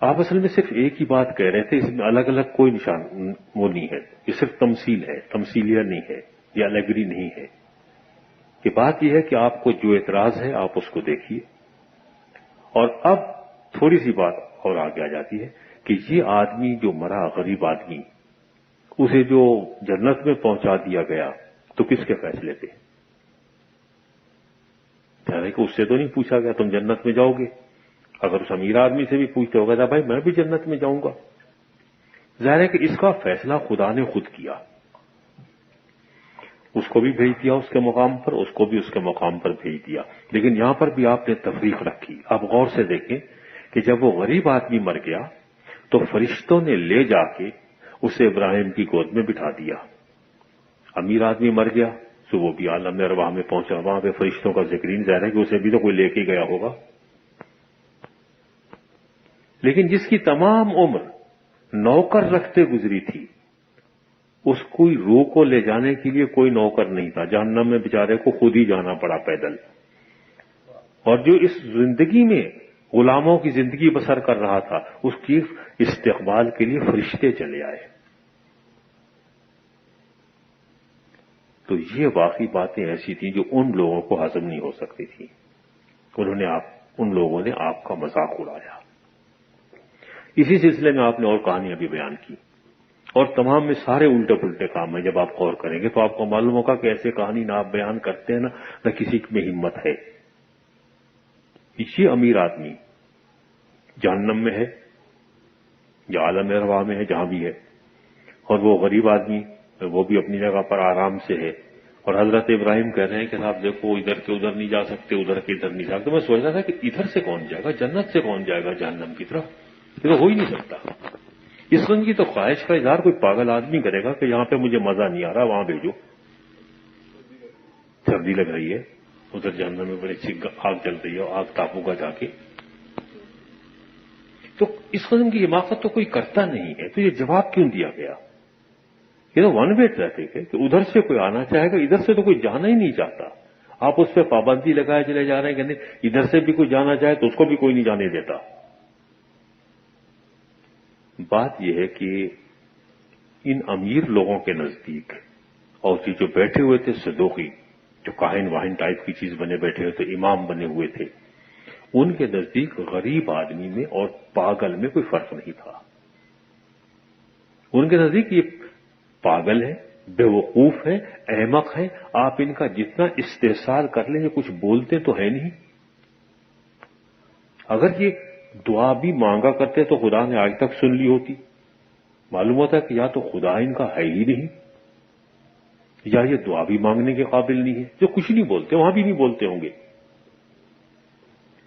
آپ اصل میں صرف ایک ہی بات کہہ رہے تھے، اس میں الگ الگ کوئی نشان وہ نہیں ہے، یہ صرف تمثیل ہے، تمثیلیہ نہیں ہے، یہ الگری نہیں ہے۔ یہ بات یہ ہے کہ آپ کو جو اعتراض ہے آپ اس کو دیکھیے۔ اور اب تھوڑی سی بات اور آگے آ جاتی ہے کہ یہ آدمی جو مرا، غریب آدمی، اسے جو جنت میں پہنچا دیا گیا تو کس کے فیصلے تھے؟ یعنی کہ اس سے تو نہیں پوچھا گیا تم جنت میں جاؤ گے، اگر اس امیر آدمی سے بھی پوچھتے ہوگا تھا بھائی میں بھی جنت میں جاؤں گا۔ ظاہر ہے کہ اس کا فیصلہ خدا نے خود کیا، اس کو بھی بھیج دیا اس کے مقام پر، اس کو بھی اس کے مقام پر بھیج دیا، لیکن یہاں پر بھی آپ نے تفریق رکھی۔ آپ غور سے دیکھیں کہ جب وہ غریب آدمی مر گیا تو فرشتوں نے لے جا کے اسے ابراہیم کی گود میں بٹھا دیا۔ امیر آدمی مر گیا تو وہ بھی عالم ارواح میں پہنچا، وہاں پہ فرشتوں کا ذکر نہیں، ظاہر ہے کہ اسے بھی تو کوئی لے کے گیا ہوگا۔ لیکن جس کی تمام عمر نوکر رکھتے گزری تھی، اس کوئی روح کو لے جانے کے لیے کوئی نوکر نہیں تھا، جہنم میں بیچارے کو خود ہی جانا پڑا پیدل۔ اور جو اس زندگی میں غلاموں کی زندگی بسر کر رہا تھا، اس کی استقبال کے لیے فرشتے چلے آئے۔ تو یہ واقعی باتیں ایسی تھیں جو ان لوگوں کو ہضم نہیں ہو سکتی تھی، ان لوگوں نے آپ کا مذاق اڑایا۔ اسی سلسلے میں آپ نے اور کہانیاں بھی بیان کی، اور تمام میں سارے الٹے پلٹے کام ہیں۔ جب آپ غور کریں گے تو آپ کو معلوم ہوگا کہ ایسے کہانی نہ آپ بیان کرتے ہیں نہ کسی میں ہمت ہے۔ یہ امیر آدمی جہنم میں ہے یا عالم ارواح میں ہے، جہاں بھی ہے، اور وہ غریب آدمی وہ بھی اپنی جگہ پر آرام سے ہے۔ اور حضرت ابراہیم کہہ رہے ہیں کہ صاحب دیکھو ادھر کے ادھر نہیں جا سکتے، ادھر کے ادھر نہیں جا سکتے۔ میں سوچ رہا تھا کہ ادھر سے کون جائے گا، جنت سے کون جائے گا جہنم کی طرف؟ یہ تو ہو ہی نہیں سکتا۔ اس قسم کی تو خواہش کا اظہار کوئی پاگل آدمی کرے گا کہ یہاں پہ مجھے مزہ نہیں آ رہا، وہاں بھیجو، سردی لگ رہی ہے، ادھر جہنم میں بڑی اچھی آگ جل رہی ہے، آگ تاپوں کا جا کے۔ تو اس قسم کی حماقت تو کوئی کرتا نہیں ہے، تو یہ جواب کیوں دیا گیا؟ یہ تو ون وے ٹریفک ہے کہ ادھر سے کوئی آنا چاہے گا، ادھر سے تو کوئی جانا ہی نہیں چاہتا. آپ اس پہ پابندی لگائے چلے جا رہے ہیں کہ نہیں ادھر سے بھی کوئی جانا چاہے تو اس کو بھی کوئی نہیں جانے دیتا. بات یہ ہے کہ ان امیر لوگوں کے نزدیک اور جو بیٹھے ہوئے تھے صدوقی، جو کاہن واہن ٹائپ کی چیز بنے بیٹھے ہوئے تھے، امام بنے ہوئے تھے، ان کے نزدیک غریب آدمی میں اور پاگل میں کوئی فرق نہیں تھا. ان کے نزدیک یہ پاگل ہے، بے وقوف ہے، احمق ہے، آپ ان کا جتنا استحصال کر لیں یہ کچھ بولتے تو ہے نہیں. اگر یہ دعا بھی مانگا کرتے تو خدا نے آج تک سن لی ہوتی. معلوم ہوتا ہے کہ یا تو خدا ان کا ہے ہی نہیں یا یہ دعا بھی مانگنے کے قابل نہیں ہے. جو کچھ نہیں بولتے وہاں بھی نہیں بولتے ہوں گے.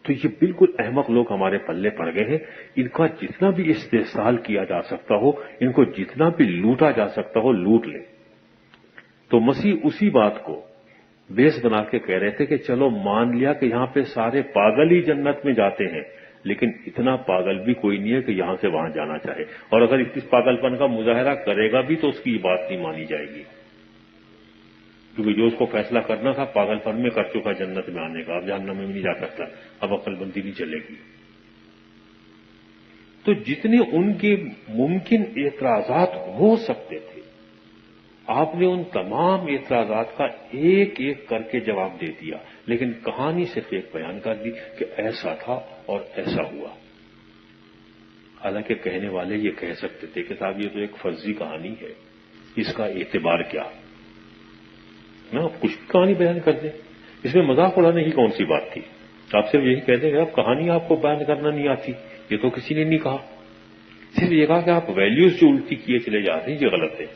تو یہ بالکل احمق لوگ ہمارے پلے پڑ گئے ہیں. ان کا جتنا بھی استحصال کیا جا سکتا ہو، ان کو جتنا بھی لوٹا جا سکتا ہو لوٹ لے. تو مسیح اسی بات کو بیس بنا کے کہہ رہے تھے کہ چلو مان لیا کہ یہاں پہ سارے پاگل ہی جنت میں جاتے ہیں، لیکن اتنا پاگل بھی کوئی نہیں ہے کہ یہاں سے وہاں جانا چاہے. اور اگر اس پاگل پن کا مظاہرہ کرے گا بھی تو اس کی یہ بات نہیں مانی جائے گی، کیونکہ جو اس کو فیصلہ کرنا تھا پاگل پن میں کر چکا جنت میں آنے کا، اب جہنم میں نہیں جا سکتا، اب عقل بندی نہیں چلے گی. تو جتنے ان کے ممکن اعتراضات ہو سکتے تھے آپ نے ان تمام اعتراضات کا ایک ایک کر کے جواب دے دیا، لیکن کہانی صرف ایک بیان کر دی کہ ایسا تھا اور ایسا ہوا. حالانکہ کہنے والے یہ کہہ سکتے تھے کہ صاحب یہ تو ایک فرضی کہانی ہے، اس کا اعتبار کیا نا، آپ کچھ بھی کہانی بیان کر دیں، اس میں مذاق اڑانے کی کون سی بات تھی؟ آپ صرف یہی کہتے ہیں کہ اب کہانی آپ کو بیان کرنا نہیں آتی، یہ تو کسی نے نہیں کہا. صرف یہ کہا کہ آپ ویلیوز جو الٹی کیے چلے جاتے ہیں یہ غلط ہے.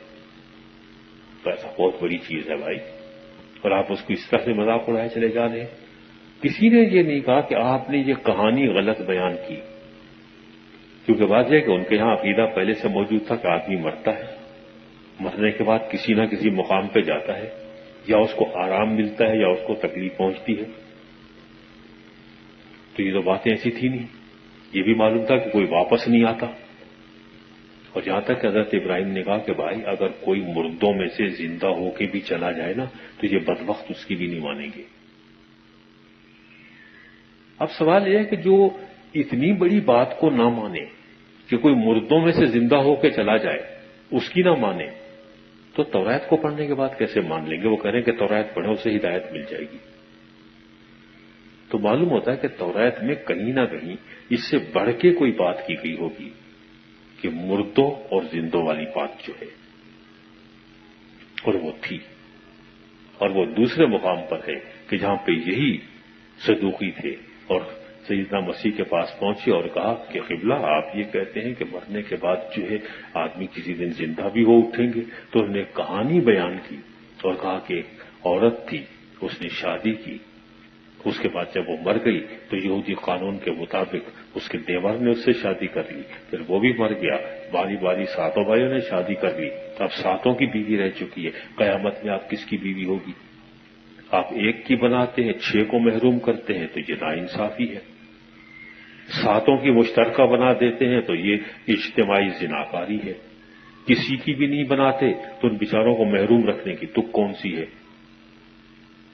تو ایسا بہت بڑی چیز ہے بھائی، اور آپ اس کو اس طرح سے مذاق اڑائے چلے جا رہے ہیں. کسی نے یہ نہیں کہا کہ آپ نے یہ کہانی غلط بیان کی، کیونکہ بات یہ ہے کہ ان کے یہاں عقیدہ پہلے سے موجود تھا کہ آدمی مرتا ہے، مرنے کے بعد کسی نہ کسی مقام پہ جاتا ہے، یا اس کو آرام ملتا ہے یا اس کو تکلیف پہنچتی ہے. تو یہ تو باتیں ایسی تھی نہیں. یہ بھی معلوم تھا کہ کوئی واپس نہیں آتا. اور جہاں تک حضرت ابراہیم نے کہا کہ بھائی اگر کوئی مردوں میں سے زندہ ہو کے بھی چلا جائے نا تو یہ بدبخت اس کی بھی نہیں مانیں گے. اب سوال یہ ہے کہ جو اتنی بڑی بات کو نہ مانے کہ کوئی مردوں میں سے زندہ ہو کے چلا جائے اس کی نہ مانے، تو توریت کو پڑھنے کے بعد کیسے مان لیں گے؟ وہ کہہ رہے ہیں کہ توریت پڑھو اسے ہدایت مل جائے گی. تو معلوم ہوتا ہے کہ توریت میں کہیں نہ کہیں اس سے بڑھ کے کوئی بات کی گئی ہوگی کہ مردوں اور زندوں والی بات جو ہے، اور وہ تھی. اور وہ دوسرے مقام پر ہے کہ جہاں پہ یہی صدوقی تھے اور سیدنا مسیح کے پاس پہنچے اور کہا کہ قبلہ آپ یہ کہتے ہیں کہ مرنے کے بعد جو ہے آدمی کسی دن زندہ بھی ہو اٹھیں گے. تو انہوں نے کہانی بیان کی اور کہا کہ ایک عورت تھی، اس نے شادی کی، اس کے بعد جب وہ مر گئی تو یہودی قانون کے مطابق اس کے دیور نے اس سے شادی کر لی، پھر وہ بھی مر گیا، باری باری ساتوں بھائیوں نے شادی کر لی، اب ساتوں کی بیوی رہ چکی ہے. قیامت میں آپ کس کی بیوی ہوگی؟ آپ ایک کی بناتے ہیں، 6 کو محروم کرتے ہیں تو یہ ناانصافی ہے. ساتوں کی مشترکہ بنا دیتے ہیں تو یہ اجتماعی زناکاری ہے. کسی کی بھی نہیں بناتے تو ان بیچاروں کو محروم رکھنے کی تک کون سی ہے؟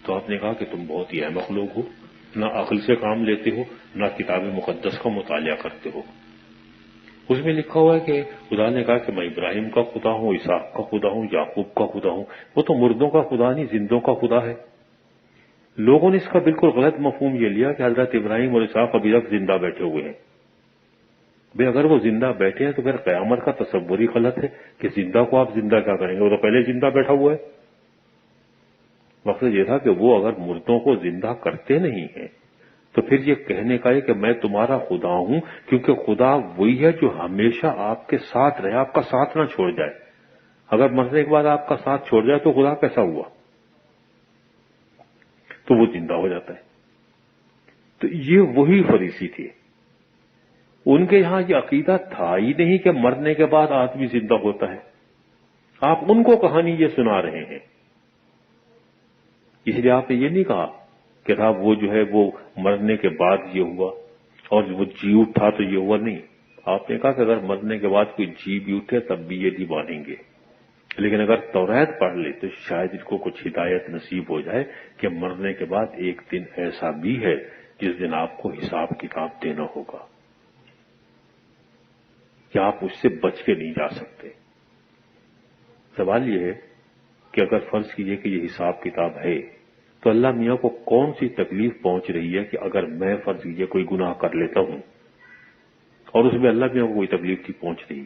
تو آپ نے کہا کہ تم بہت ہی احمق لوگ ہو، نہ عقل سے کام لیتے ہو، نہ کتاب مقدس کا مطالعہ کرتے ہو. اس میں لکھا ہوا ہے کہ خدا نے کہا کہ میں ابراہیم کا خدا ہوں، اسحاق کا خدا ہوں، یعقوب کا خدا ہوں. وہ تو مردوں کا خدا نہیں، زندوں کا خدا ہے. لوگوں نے اس کا بالکل غلط مفہوم یہ لیا کہ حضرت ابراہیم اور اسحاق ابھی تک زندہ بیٹھے ہوئے ہیں. بھئی اگر وہ زندہ بیٹھے ہیں تو پھر قیامت کا تصور ہی غلط ہے کہ زندہ کو آپ زندہ کیا کریں گے؟ وہ تو پہلے زندہ بیٹھا ہوا ہے. مقصد یہ تھا کہ وہ اگر مردوں کو زندہ کرتے نہیں ہیں تو پھر یہ کہنے کا ہے کہ میں تمہارا خدا ہوں، کیونکہ خدا وہی ہے جو ہمیشہ آپ کے ساتھ رہے، آپ کا ساتھ نہ چھوڑ جائے. اگر مرنے کے بعد آپ کا ساتھ چھوڑ جائے تو خدا کیسا ہوا؟ تو وہ زندہ ہو جاتا ہے. تو یہ وہی فریسی تھے. ان کے یہاں یہ عقیدہ تھا ہی نہیں کہ مرنے کے بعد آدمی زندہ ہوتا ہے. آپ ان کو کہانی یہ سنا رہے ہیں. اس لیے آپ نے یہ نہیں کہا کہ صاحب وہ جو ہے وہ مرنے کے بعد یہ ہوا اور وہ جی اٹھا تو یہ ہوا. نہیں، آپ نے کہا کہ اگر مرنے کے بعد کوئی جی بھی اٹھے تب بھی یہ نہیں مانیں گے، لیکن اگر توریت پڑھ لے تو شاید ان کو کچھ ہدایت نصیب ہو جائے کہ مرنے کے بعد ایک دن ایسا بھی ہے جس دن آپ کو حساب کتاب دینا ہوگا، کہ آپ اس سے بچ کے نہیں جا سکتے۔ سوال یہ ہے کہ اگر فرض کیجئے کہ یہ حساب کتاب ہے تو اللہ میاں کو کون سی تکلیف پہنچ رہی ہے کہ اگر میں فرض کیجئے کوئی گناہ کر لیتا ہوں اور اس میں اللہ میاں کو کوئی تکلیف نہیں پہنچ رہی،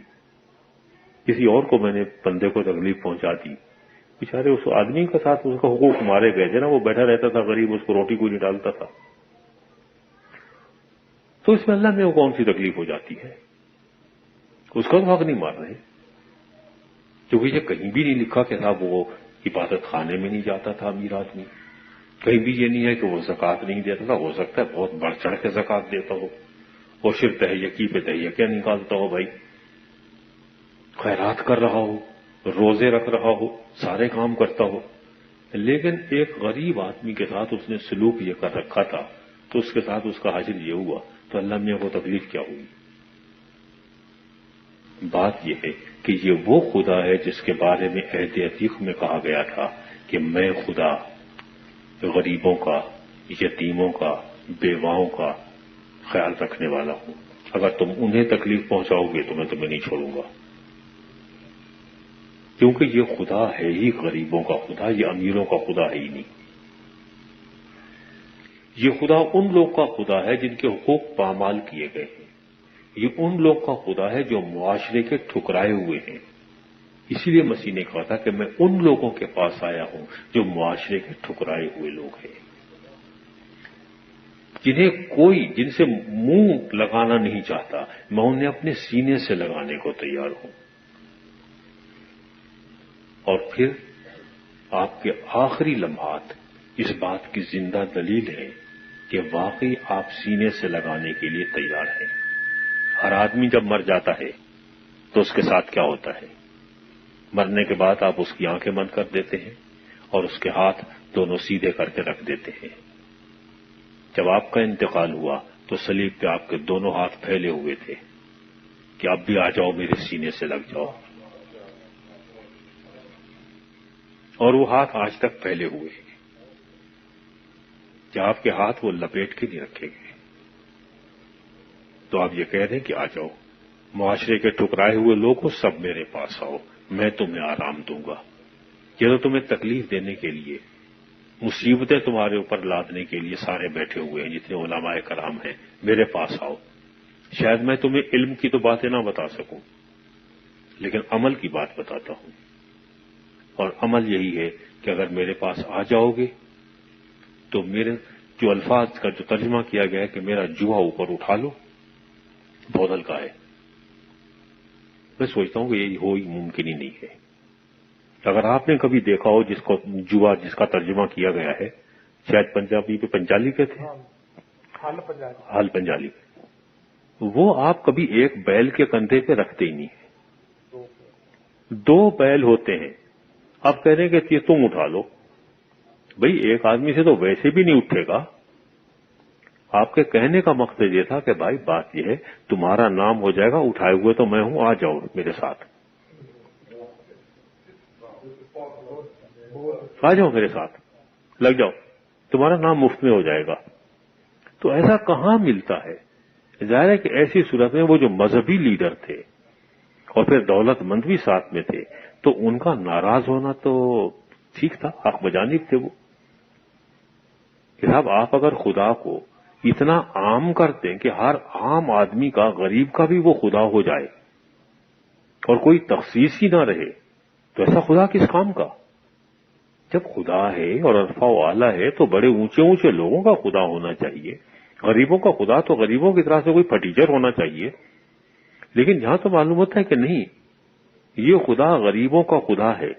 کسی اور کو میں نے بندے کو تکلیف پہنچا دی، بیچارے اس آدمی کے ساتھ اس کا حقوق مارے گئے تھے نا، وہ بیٹھا رہتا تھا غریب، اس کو روٹی کوئی نہیں ڈالتا تھا، تو اس میں اللہ میاں کو کون سی تکلیف ہو جاتی ہے؟ اس کا تو حق نہیں مار رہے، کیونکہ یہ کہیں بھی نہیں لکھا کہ صاحب وہ عبادت خانے میں نہیں جاتا تھا امیر آدمی، کہیں بھی یہ نہیں ہے کہ وہ زکوٰۃ نہیں دیتا تھا، ہو سکتا ہے بہت بڑھ چڑھ کے زکوٰۃ دیتا ہو، وہ صرف تہیکی پہ تہیکیاں نکالتا ہو، بھائی خیرات کر رہا ہو، روزے رکھ رہا ہو، سارے کام کرتا ہو، لیکن ایک غریب آدمی کے ساتھ اس نے سلوک یہ کر رکھا تھا تو اس کے ساتھ اس کا حشر یہ ہوا، تو اللہ میاں کو تکلیف کیا ہوئی؟ بات یہ ہے کہ یہ وہ خدا ہے جس کے بارے میں عہد عتیق میں کہا گیا تھا کہ میں خدا غریبوں کا، یتیموں کا، بیواؤں کا خیال رکھنے والا ہوں، اگر تم انہیں تکلیف پہنچاؤ گے تو میں تمہیں نہیں چھوڑوں گا، کیونکہ یہ خدا ہے ہی غریبوں کا خدا، یہ امیروں کا خدا ہے ہی نہیں، یہ خدا ان لوگ کا خدا ہے جن کے حقوق پامال کیے گئے ہیں، یہ ان لوگ کا خدا ہے جو معاشرے کے ٹھکرائے ہوئے ہیں، اسی لیے مسیح نے کہا تھا کہ میں ان لوگوں کے پاس آیا ہوں جو معاشرے کے ٹھکرائے ہوئے لوگ ہیں، جن سے منہ لگانا نہیں چاہتا، میں انہیں اپنے سینے سے لگانے کو تیار ہوں۔ اور پھر آپ کے آخری لمحات اس بات کی زندہ دلیل ہے کہ واقعی آپ سینے سے لگانے کے لیے تیار ہیں۔ ہر آدمی جب مر جاتا ہے تو اس کے ساتھ کیا ہوتا ہے؟ مرنے کے بعد آپ اس کی آنکھیں بند کر دیتے ہیں اور اس کے ہاتھ دونوں سیدھے کر کے رکھ دیتے ہیں۔ جب آپ کا انتقال ہوا تو صلیب پہ آپ کے دونوں ہاتھ پھیلے ہوئے تھے کہ اب بھی آ جاؤ میرے سینے سے لگ جاؤ، اور وہ ہاتھ آج تک پھیلے ہوئے ہیں کہ آپ کے ہاتھ وہ لپیٹ کے نہیں رکھے گئے، تو آپ یہ کہہ دیں کہ آ جاؤ معاشرے کے ٹھکرائے ہوئے لوگوں، سب میرے پاس آؤ، میں تمہیں آرام دوں گا، یہ تو تمہیں تکلیف دینے کے لیے، مصیبتیں تمہارے اوپر لادنے کے لیے سارے بیٹھے ہوئے ہیں جتنے علماء کرام ہیں، میرے پاس آؤ، شاید میں تمہیں علم کی تو باتیں نہ بتا سکوں لیکن عمل کی بات بتاتا ہوں، اور عمل یہی ہے کہ اگر میرے پاس آ جاؤ گے تو میرے جو الفاظ کا جو ترجمہ کیا گیا ہے کہ میرا جوہا اوپر اٹھا لو، بہت ہلکا ہے، میں سوچتا ہوں کہ یہ ہو ہی ممکن ہی نہیں ہے۔ اگر آپ نے کبھی دیکھا ہو جس کو جوا جس کا ترجمہ کیا گیا ہے، شاید پنجابی پہ پنجالی کہتے ہیں، حال پنجالی، وہ آپ کبھی ایک بیل کے کندھے پہ رکھتے ہی نہیں ہیں، دو بیل ہوتے ہیں، آپ کہہ رہے ہیں کہ یہ تم اٹھا لو، بھئی ایک آدمی سے تو ویسے بھی نہیں اٹھے گا، آپ کے کہنے کا مقصد یہ تھا کہ بھائی بات یہ ہے تمہارا نام ہو جائے گا، اٹھائے ہوئے تو میں ہوں، آ جاؤ میرے ساتھ، آ جاؤ میرے ساتھ لگ جاؤ، تمہارا نام مفت میں ہو جائے گا۔ تو ایسا کہاں ملتا ہے؟ ظاہر ہے کہ ایسی صورت میں وہ جو مذہبی لیڈر تھے اور پھر دولت مند بھی ساتھ میں تھے تو ان کا ناراض ہونا تو ٹھیک تھا، حق بجانب تھے وہ کہ صاحب آپ اگر خدا کو اتنا عام کرتے ہیں کہ ہر عام آدمی کا، غریب کا بھی وہ خدا ہو جائے اور کوئی تخصیص ہی نہ رہے، تو ایسا خدا کس کام کا؟ جب خدا ہے اور عرفہ و اعلیٰ ہے تو بڑے اونچے اونچے لوگوں کا خدا ہونا چاہیے، غریبوں کا خدا تو غریبوں کی طرح سے کوئی پھٹیچر ہونا چاہیے، لیکن یہاں تو معلوم ہوتا ہے کہ نہیں، یہ خدا غریبوں کا خدا ہے،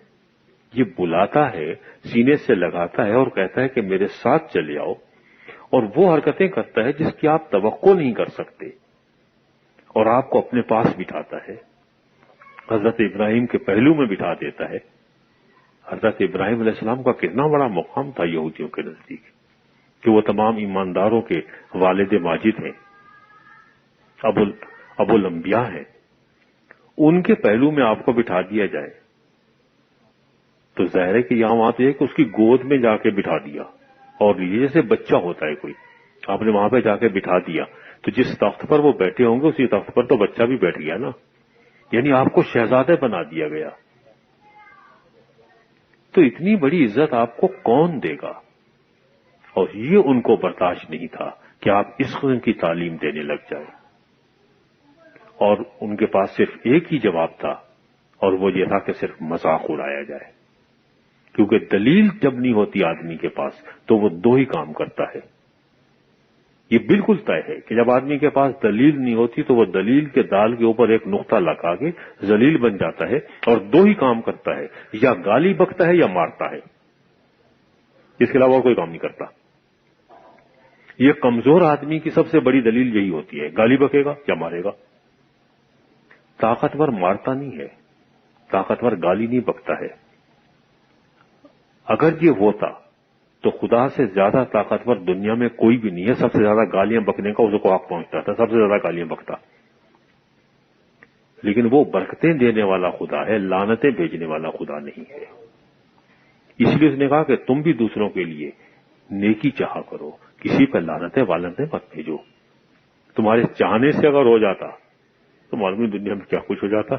یہ بلاتا ہے، سینے سے لگاتا ہے اور کہتا ہے کہ میرے ساتھ چلے آؤ، اور وہ حرکتیں کرتا ہے جس کی آپ توقع نہیں کر سکتے، اور آپ کو اپنے پاس بٹھاتا ہے، حضرت ابراہیم کے پہلو میں بٹھا دیتا ہے۔ حضرت ابراہیم علیہ السلام کا کتنا بڑا مقام تھا یہودیوں کے نزدیک کہ وہ تمام ایمانداروں کے والد ماجد ہیں، ابو الانبیاء ہیں، ان کے پہلو میں آپ کو بٹھا دیا جائے تو ظاہر ہے کہ یہاں وہاں تو یہ کہ اس کی گود میں جا کے بٹھا دیا، اور یہ جیسے بچہ ہوتا ہے کوئی، آپ نے وہاں پہ جا کے بٹھا دیا تو جس تخت پر وہ بیٹھے ہوں گے اسی تخت پر تو بچہ بھی بیٹھ گیا نا، یعنی آپ کو شہزادے بنا دیا گیا. تو اتنی بڑی عزت آپ کو کون دے گا؟ اور یہ ان کو برداشت نہیں تھا کہ آپ اس قسم کی تعلیم دینے لگ جائیں. اور ان کے پاس صرف ایک ہی جواب تھا، اور وہ یہ تھا کہ صرف مذاق اڑایا جائے، کیونکہ دلیل جب نہیں ہوتی آدمی کے پاس تو وہ دو ہی کام کرتا ہے. یہ بالکل طے ہے کہ جب آدمی کے پاس دلیل نہیں ہوتی تو وہ دلیل کے دال کے اوپر ایک نقطہ لگا کے ذلیل بن جاتا ہے اور دو ہی کام کرتا ہے، یا گالی بکتا ہے یا مارتا ہے، اس کے علاوہ اور کوئی کام نہیں کرتا. یہ کمزور آدمی کی سب سے بڑی دلیل یہی ہوتی ہے، گالی بکے گا یا مارے گا. طاقتور مارتا نہیں ہے، طاقتور گالی نہیں بکتا ہے. اگر یہ ہوتا تو خدا سے زیادہ طاقتور دنیا میں کوئی بھی نہیں ہے. سب سے زیادہ گالیاں بکنے کا اس کو حق پہنچتا تھا، سب سے زیادہ گالیاں بکتا. لیکن وہ برکتیں دینے والا خدا ہے، لعنتیں بھیجنے والا خدا نہیں ہے. اس لیے اس نے کہا کہ تم بھی دوسروں کے لیے نیکی چاہا کرو، کسی پہ لعنتیں والنتیں مت بھیجو. تمہارے چاہنے سے اگر ہو جاتا تو معلوم دنیا میں کیا کچھ ہو جاتا.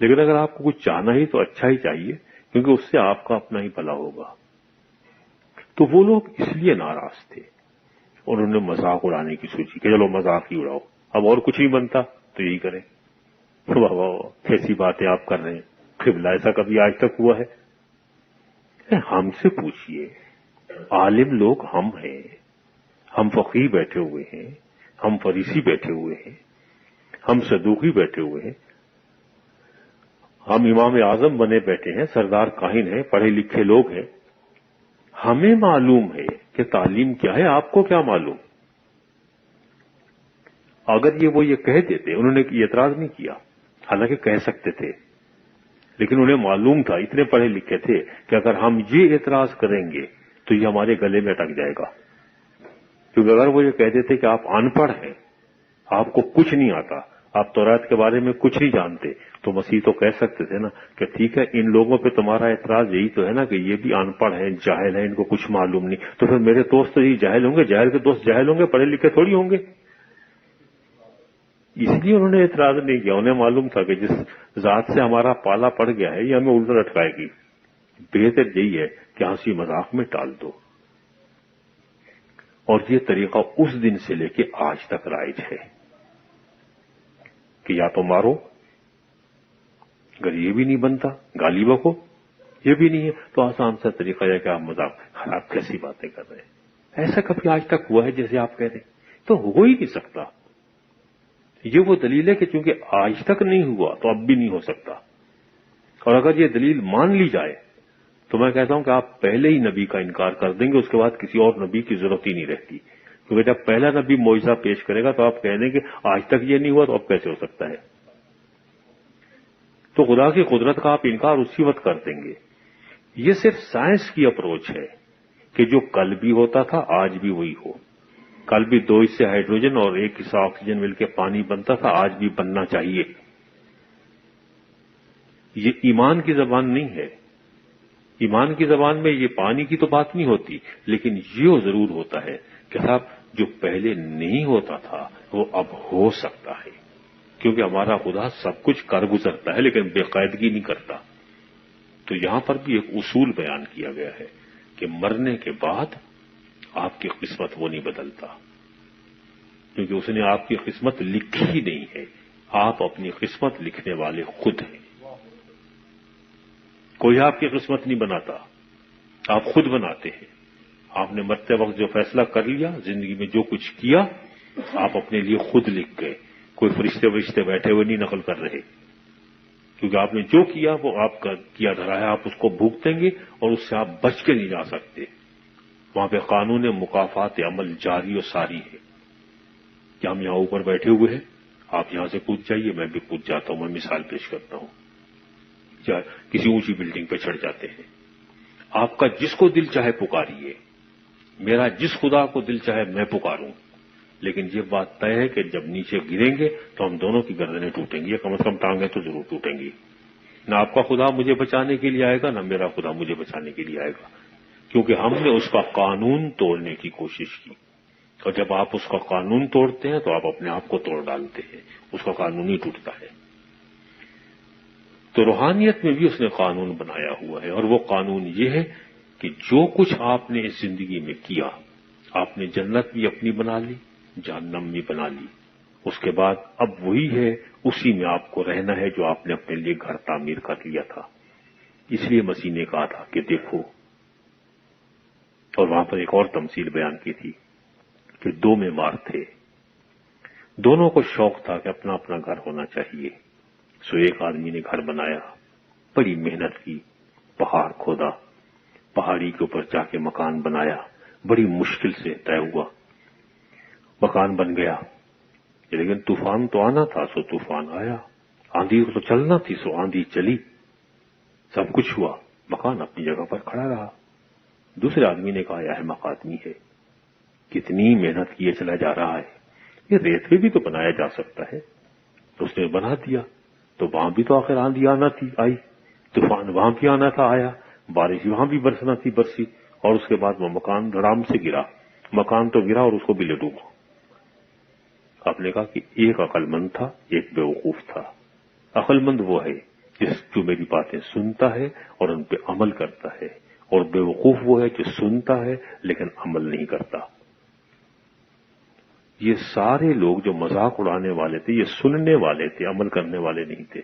لیکن اگر آپ کو کچھ چاہنا ہی تو اچھا ہی چاہیے، کیونکہ اس سے آپ کا اپنا ہی بھلا ہوگا. تو وہ لوگ اس لیے ناراض تھے، انہوں نے مذاق اڑانے کی سوچی کہ چلو مذاق ہی اڑاؤ، اب اور کچھ نہیں بنتا تو یہی کریں. واہ واہ کیسی باتیں آپ کر رہے ہیں، قبلہ ایسا کبھی آج تک ہوا ہے؟ ہم سے پوچھئے، عالم لوگ ہم ہیں، ہم فقیہ بیٹھے ہوئے ہیں، ہم فریسی بیٹھے ہوئے ہیں، ہم صدوقی بیٹھے ہوئے ہیں، ہم امام اعظم بنے بیٹھے ہیں، سردار کاہن ہیں، پڑھے لکھے لوگ ہیں. ہمیں معلوم ہے کہ تعلیم کیا ہے، آپ کو کیا معلوم؟ اگر وہ یہ کہہ دیتے، انہوں نے یہ اعتراض نہیں کیا، حالانکہ کہہ سکتے تھے، لیکن انہیں معلوم تھا، اتنے پڑھے لکھے تھے کہ اگر ہم یہ اعتراض کریں گے تو یہ ہمارے گلے میں اٹک جائے گا. کیونکہ اگر وہ یہ کہہ دیتے کہ آپ ان پڑھ ہیں، آپ کو کچھ نہیں آتا، آپ تورات کے بارے میں کچھ نہیں جانتے، تو مسیح تو کہہ سکتے تھے نا کہ ٹھیک ہے، ان لوگوں پہ تمہارا اعتراض یہی تو ہے نا کہ یہ بھی ان پڑھ ہیں، جاہل ہیں، ان کو کچھ معلوم نہیں، تو پھر میرے دوست تو یہ جاہل ہوں گے، جاہل کے دوست جاہل ہوں گے، پڑھے لکھے تھوڑی ہوں گے. اس لیے انہوں نے اعتراض نہیں کیا، انہیں معلوم تھا کہ جس ذات سے ہمارا پالا پڑ گیا ہے یہ ہمیں الٹا لٹکائے گی، بہتر یہی ہے کہ ہنسی مذاق میں ٹال دو. اور یہ طریقہ اس دن سے لے کے آج تک رائج ہے کہ یا تو مارو، اگر یہ بھی نہیں بنتا گالی بکو، یہ بھی نہیں ہے تو آسان سا طریقہ ہے کہ آپ مذاق، خراب کیسی باتیں کر رہے ہیں. ایسا کبھی آج تک ہوا ہے جیسے آپ کہہ رہے ہیں؟ تو ہو ہی نہیں سکتا. یہ وہ دلیل ہے کہ چونکہ آج تک نہیں ہوا تو اب بھی نہیں ہو سکتا. اور اگر یہ دلیل مان لی جائے تو میں کہتا ہوں کہ آپ پہلے ہی نبی کا انکار کر دیں گے، اس کے بعد کسی اور نبی کی ضرورت ہی نہیں رہتی. کیونکہ جب پہلا نبی معجزہ پیش کرے گا تو آپ کہہ دیں کہ آج تک یہ نہیں ہوا تو اب کیسے ہو سکتا ہے. تو خدا کی قدرت کا آپ انکار اسی وقت کر دیں گے. یہ صرف سائنس کی اپروچ ہے کہ جو کل بھی ہوتا تھا آج بھی وہی ہو. کل بھی 2 حصے ہائیڈروجن اور 1 حصہ آکسیجن مل کے پانی بنتا تھا، آج بھی بننا چاہیے. یہ ایمان کی زبان نہیں ہے. ایمان کی زبان میں یہ پانی کی تو بات نہیں ہوتی، لیکن یہ ضرور ہوتا ہے کہ صاحب جو پہلے نہیں ہوتا تھا وہ اب ہو سکتا ہے، کیونکہ ہمارا خدا سب کچھ کر گزرتا ہے لیکن بے قاعدگی نہیں کرتا. تو یہاں پر بھی ایک اصول بیان کیا گیا ہے کہ مرنے کے بعد آپ کی قسمت وہ نہیں بدلتا، کیونکہ اس نے آپ کی قسمت لکھی ہی نہیں ہے. آپ اپنی قسمت لکھنے والے خود ہیں. کوئی آپ کی قسمت نہیں بناتا، آپ خود بناتے ہیں. آپ نے مرتے وقت جو فیصلہ کر لیا، زندگی میں جو کچھ کیا، آپ اپنے لیے خود لکھ گئے. کوئی فرشتے بیٹھے ہوئے نہیں نقل کر رہے، کیونکہ آپ نے جو کیا وہ آپ کا کیا دھرا ہے، آپ اس کو بھگتیں گے اور اس سے آپ بچ کے نہیں جا سکتے. وہاں پہ قانون مکافات عمل جاری و ساری ہے کہ ہم یہاں اوپر بیٹھے ہوئے ہیں، آپ یہاں سے کود جائیے، میں بھی کود جاتا ہوں. میں مثال پیش کرتا ہوں، کسی اونچی بلڈنگ پہ چڑھ جاتے ہیں. آپ کا جس کو دل چاہے پکاریے، میرا جس خدا کو دل چاہے میں پکاروں، لیکن یہ بات طے ہے کہ جب نیچے گریں گے تو ہم دونوں کی گردنیں ٹوٹیں گی، یا کم از کم ٹانگیں تو ضرور ٹوٹیں گی. نہ آپ کا خدا مجھے بچانے کے لیے آئے گا، نہ میرا خدا مجھے بچانے کے لیے آئے گا، کیونکہ ہم نے اس کا قانون توڑنے کی کوشش کی. اور جب آپ اس کا قانون توڑتے ہیں تو آپ اپنے آپ کو توڑ ڈالتے ہیں، اس کا قانون ہی ٹوٹتا ہے. تو روحانیت میں بھی اس نے قانون بنایا ہوا ہے، اور وہ قانون یہ ہے کہ جو کچھ آپ نے اس زندگی میں کیا، آپ نے جنت بھی اپنی بنا لی، جہنم بھی بنا لی. اس کے بعد اب وہی ہے، اسی میں آپ کو رہنا ہے جو آپ نے اپنے لیے گھر تعمیر کر لیا تھا. اس لیے مسیح نے کہا تھا کہ دیکھو، اور وہاں پر ایک اور تمثیل بیان کی تھی کہ دو معمار تھے، دونوں کو شوق تھا کہ اپنا اپنا گھر ہونا چاہیے. سو ایک آدمی نے گھر بنایا، بڑی محنت کی، پہاڑ کھودا، پہاڑی کے اوپر جا کے مکان بنایا، بڑی مشکل سے طے ہوا، مکان بن گیا. لیکن طوفان تو آنا تھا، سو طوفان آیا. آندھی تو چلنا تھی، سو آندھی چلی، سب کچھ ہوا، مکان اپنی جگہ پر کھڑا رہا. دوسرے آدمی نے کہا، یہ احمق آدمی ہے، کتنی محنت کیے چلا جا رہا ہے، یہ ریت پہ بھی تو بنایا جا سکتا ہے. تو اس نے بنا دیا. تو وہاں بھی تو آخر آندھی آنا تھی، آئی، طوفان وہاں بھی آنا تھا، آیا، بارش وہاں بھی برسنا تھی، برسی، اور اس کے بعد وہ مکان دھڑام سے گرا. مکان تو گرا اور اس کو بھی لے ڈوبا. آپ نے کہا کہ ایک عقل مند تھا، ایک بے وقوف تھا. عقل مند وہ ہے جو میری باتیں سنتا ہے اور ان پہ عمل کرتا ہے، اور بے وقوف وہ ہے جو سنتا ہے لیکن عمل نہیں کرتا. یہ سارے لوگ جو مذاق اڑانے والے تھے یہ سننے والے تھے، عمل کرنے والے نہیں تھے.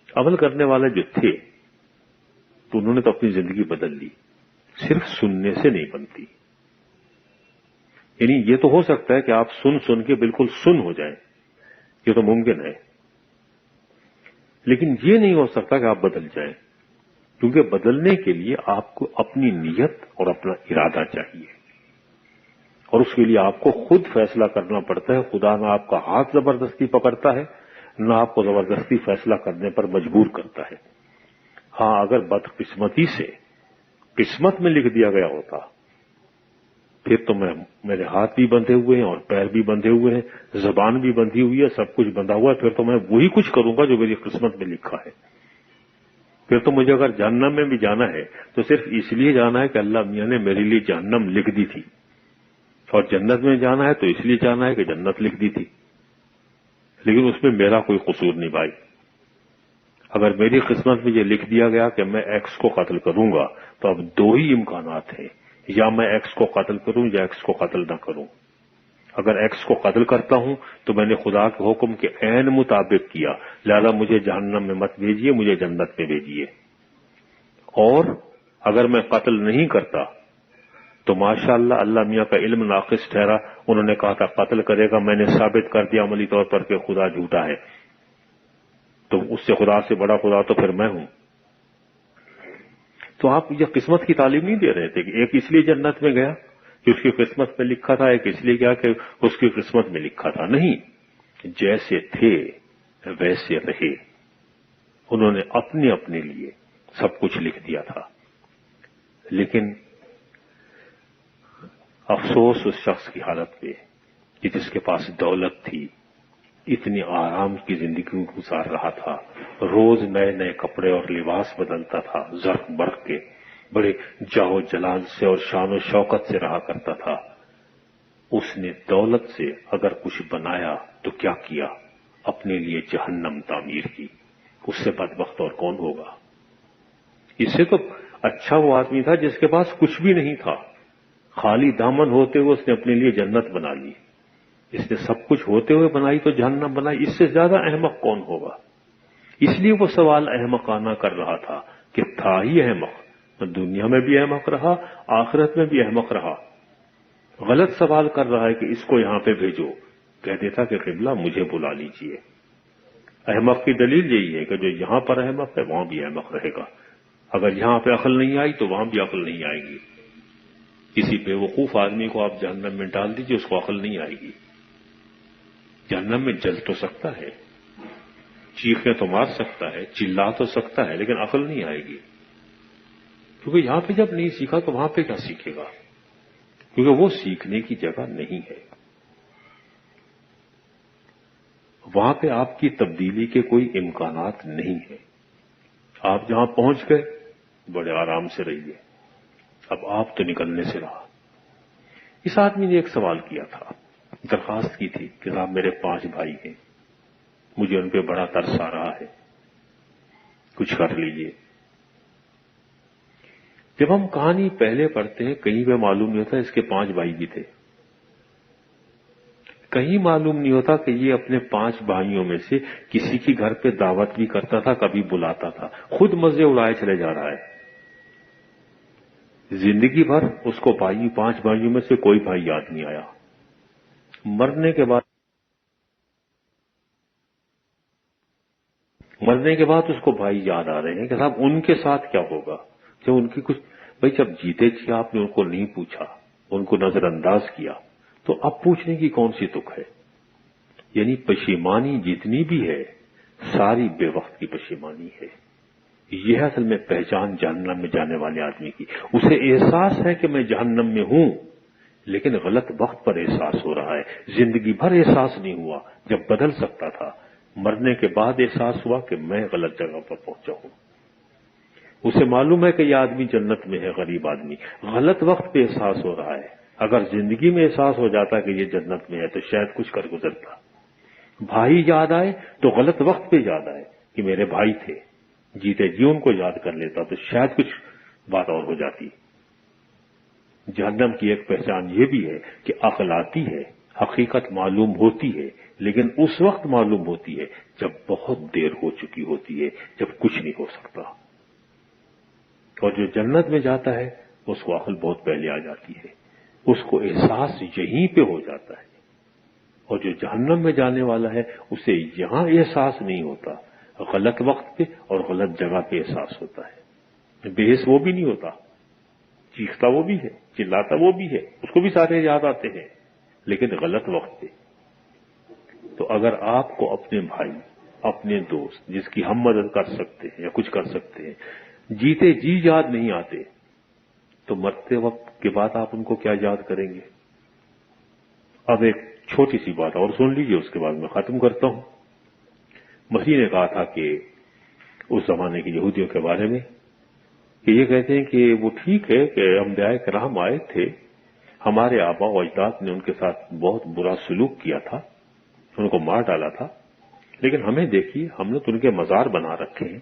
عمل کرنے والے جو تھے تو انہوں نے تو اپنی زندگی بدل لی. صرف سننے سے نہیں بنتی. یعنی یہ تو ہو سکتا ہے کہ آپ سن کے بالکل سن ہو جائیں، یہ تو ممکن ہے، لیکن یہ نہیں ہو سکتا کہ آپ بدل جائیں، کیونکہ بدلنے کے لیے آپ کو اپنی نیت اور اپنا ارادہ چاہیے، اور اس کے لیے آپ کو خود فیصلہ کرنا پڑتا ہے. خدا نہ آپ کا ہاتھ زبردستی پکڑتا ہے، نہ آپ کو زبردستی فیصلہ کرنے پر مجبور کرتا ہے. ہاں، اگر بدقسمتی سے قسمت میں لکھ دیا گیا ہوتا پھر تو میرے ہاتھ بھی بندھے ہوئے ہیں اور پیر بھی بندھے ہوئے ہیں، زبان بھی بندھی ہوئی ہے، سب کچھ بندھا ہوا ہے، پھر تو میں وہی کچھ کروں گا جو میری قسمت میں لکھا ہے. پھر تو مجھے اگر جہنم میں بھی جانا ہے تو صرف اس لیے جانا ہے کہ اللہ میاں نے میرے لیے جہنم لکھ دی تھی، اور جنت میں جانا ہے تو اس لیے جانا ہے کہ جنت لکھ دی تھی، لیکن اس میں میرا کوئی قصور نہیں بھائی. اگر میری قسمت میں یہ لکھ دیا گیا کہ میں ایکس کو قتل کروں گا تو اب دو ہی امکانات ہیں، یا میں ایکس کو قتل کروں یا ایکس کو قتل نہ کروں. اگر ایکس کو قتل کرتا ہوں تو میں نے خدا کے حکم کے عین مطابق کیا، لہذا مجھے جہنم میں مت بھیجیے، مجھے جنت میں بھیجیے. اور اگر میں قتل نہیں کرتا تو ماشاءاللہ اللہ میاں کا علم ناقص ٹھہرا، انہوں نے کہا تھا قتل کرے گا، میں نے ثابت کر دیا عملی طور پر کہ خدا جھوٹا ہے، تو اس سے خدا سے بڑا خدا تو پھر میں ہوں. تو آپ یہ قسمت کی تعلیم نہیں دے رہے تھے کہ ایک اس لیے جنت میں گیا کہ اس کی قسمت میں لکھا تھا، ایک اس لیے گیا کہ اس کی قسمت میں لکھا تھا. نہیں، جیسے تھے ویسے رہے. انہوں نے اپنے لیے سب کچھ لکھ دیا تھا. لیکن افسوس اس شخص کی حالت پہ کہ جس کے پاس دولت تھی، اتنی آرام کی زندگی گزار رہا تھا، روز نئے نئے کپڑے اور لباس بدلتا تھا، زرق برق کے، بڑے جاہ جلال سے اور شان و شوکت سے رہا کرتا تھا. اس نے دولت سے اگر کچھ بنایا تو کیا کیا؟ اپنے لیے جہنم تعمیر کی. اس سے بدبخت اور کون ہوگا؟ اس سے تو اچھا وہ آدمی تھا جس کے پاس کچھ بھی نہیں تھا، خالی دامن ہوتے ہوئے اس نے اپنے لیے جنت بنا لی. اس نے سب کچھ ہوتے ہوئے بنائی تو جہنم بنائی. اس سے زیادہ احمق کون ہوگا؟ اس لیے وہ سوال احمقانہ کر رہا تھا کہ تھا ہی احمق، دنیا میں بھی احمق رہا، آخرت میں بھی احمق رہا. غلط سوال کر رہا ہے کہ اس کو یہاں پہ بھیجو، کہہ دیتا کہ قبلہ مجھے بلا لیجئے. احمق کی دلیل یہی ہے کہ جو یہاں پر احمق ہے وہاں بھی احمق رہے گا. اگر یہاں پہ عقل نہیں آئی تو وہاں بھی عقل نہیں آئے گی. کسی بے وقوف آدمی کو آپ جہنم میں ڈال دیجئے، اس کو عقل نہیں آئے گی. جہنم میں جل تو سکتا ہے، چیخیں تو مار سکتا ہے، چلا تو سکتا ہے، لیکن عقل نہیں آئے گی. کیونکہ یہاں پہ جب نہیں سیکھا تو وہاں پہ کیا سیکھے گا؟ کیونکہ وہ سیکھنے کی جگہ نہیں ہے. وہاں پہ آپ کی تبدیلی کے کوئی امکانات نہیں ہیں. آپ جہاں پہنچ گئے بڑے آرام سے رہیے. اب آپ تو نکلنے سے رہا. اس آدمی نے ایک سوال کیا تھا، درخواست کی تھی کہ صاحب میرے 5 بھائی ہیں، مجھے ان پہ بڑا ترس آ رہا ہے، کچھ کر لیجیے. جب ہم کہانی پہلے پڑھتے ہیں کہیں پہ معلوم نہیں ہوتا اس کے 5 بھائی بھی تھے. کہیں معلوم نہیں ہوتا کہ یہ اپنے 5 بھائیوں میں سے کسی کی گھر پہ دعوت بھی کرتا تھا، کبھی بلاتا تھا، خود مزے اڑائے چلے جا رہا ہے. زندگی بھر اس کو 5 بھائیوں میں سے کوئی بھائی یاد نہیں آیا. مرنے کے بعد اس کو بھائی یاد آ رہے ہیں کہ صاحب ان کے ساتھ کیا ہوگا. جب ان کی کچھ بھائی جب جیتے جی آپ نے ان کو نہیں پوچھا، ان کو نظر انداز کیا، تو اب پوچھنے کی کون سی تک ہے. یعنی پشیمانی جتنی بھی ہے ساری بے وقت کی پشیمانی ہے. یہ اصل میں پہچان جہنم میں جانے والے آدمی کی. اسے احساس ہے کہ میں جہنم میں ہوں، لیکن غلط وقت پر احساس ہو رہا ہے. زندگی بھر احساس نہیں ہوا جب بدل سکتا تھا. مرنے کے بعد احساس ہوا کہ میں غلط جگہ پر پہنچا ہوں. اسے معلوم ہے کہ یہ آدمی جنت میں ہے، غریب آدمی. غلط وقت پہ احساس ہو رہا ہے. اگر زندگی میں احساس ہو جاتا کہ یہ جنت میں ہے تو شاید کچھ کر گزرتا. بھائی یاد آئے تو غلط وقت پہ یاد آئے کہ میرے بھائی تھے. جیتے جی ان کو یاد کر لیتا تو شاید کچھ بات اور ہو جاتی. جہنم کی ایک پہچان یہ بھی ہے کہ عقل آتی ہے، حقیقت معلوم ہوتی ہے، لیکن اس وقت معلوم ہوتی ہے جب بہت دیر ہو چکی ہوتی ہے، جب کچھ نہیں ہو سکتا. اور جو جنت میں جاتا ہے اس کو عقل بہت پہلے آ جاتی ہے، اس کو احساس یہیں پہ ہو جاتا ہے. اور جو جہنم میں جانے والا ہے اسے یہاں احساس نہیں ہوتا، غلط وقت پہ اور غلط جگہ پہ احساس ہوتا ہے. بے حس وہ بھی نہیں ہوتا، چیختا وہ بھی ہے، چلاتا وہ بھی ہے، اس کو بھی سارے یاد آتے ہیں، لیکن غلط وقت پہ. تو اگر آپ کو اپنے بھائی، اپنے دوست جس کی ہم مدد کر سکتے ہیں یا کچھ کر سکتے ہیں جیتے جی یاد نہیں آتے تو مرتے وقت کے بعد آپ ان کو کیا یاد کریں گے. اب ایک چھوٹی سی بات اور سن لیجیے، اس کے بعد میں ختم کرتا ہوں. مسیح نے کہا تھا کہ اس زمانے کے یہودیوں کے بارے میں کہ یہ کہتے ہیں کہ وہ ٹھیک ہے کہ انبیاء کرام آئے تھے، ہمارے آبا و اجداد نے ان کے ساتھ بہت برا سلوک کیا تھا، ان کو مار ڈالا تھا، لیکن ہمیں دیکھیے ہم نے تو ان کے مزار بنا رکھے ہیں.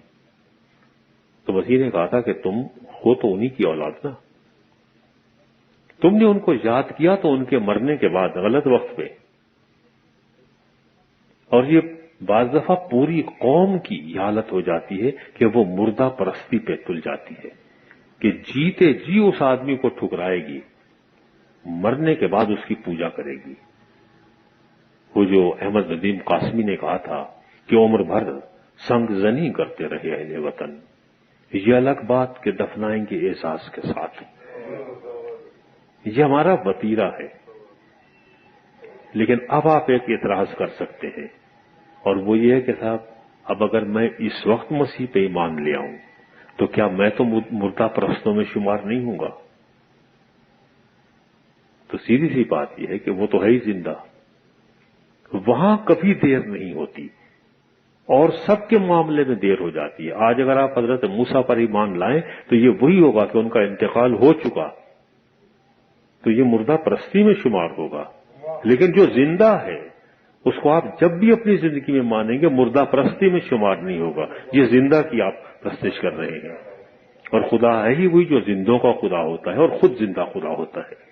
تو مسیح نے کہا تھا کہ تم ہو تو انہی کی اولاد نا، تم نے ان کو یاد کیا تو ان کے مرنے کے بعد غلط وقت پہ. اور یہ بعض دفعہ پوری قوم کی یہ حالت ہو جاتی ہے کہ وہ مردہ پرستی پہ تل جاتی ہے کہ جیتے جی اس آدمی کو ٹھکرائے گی، مرنے کے بعد اس کی پوجا کرے گی. وہ جو احمد ندیم قاسمی نے کہا تھا کہ عمر بھر سنگ زنی کرتے رہے اہل وطن، یہ الگ بات کہ دفنائیں گے اعزاز کے ساتھ. یہ ہمارا وتیرہ ہے. لیکن اب آپ ایک اعتراض کر سکتے ہیں، اور وہ یہ ہے کہ صاحب اب اگر میں اس وقت مسیح پہ ایمان لے آؤں تو کیا میں تو مردہ پرستوں میں شمار نہیں ہوں گا؟ تو سیدھی سی بات یہ ہے کہ وہ تو ہے ہی زندہ. وہاں کبھی دیر نہیں ہوتی اور سب کے معاملے میں دیر ہو جاتی ہے. آج اگر آپ حضرت موسیٰ پر ایمان لائیں تو یہ وہی ہوگا کہ ان کا انتقال ہو چکا، تو یہ مردہ پرستی میں شمار ہوگا. لیکن جو زندہ ہے اس کو آپ جب بھی اپنی زندگی میں مانیں گے مردہ پرستی میں شمار نہیں ہوگا. یہ زندہ کی آپ پرستش کر رہے ہیں، اور خدا ہے ہی وہی جو زندوں کا خدا ہوتا ہے اور خود زندہ خدا ہوتا ہے.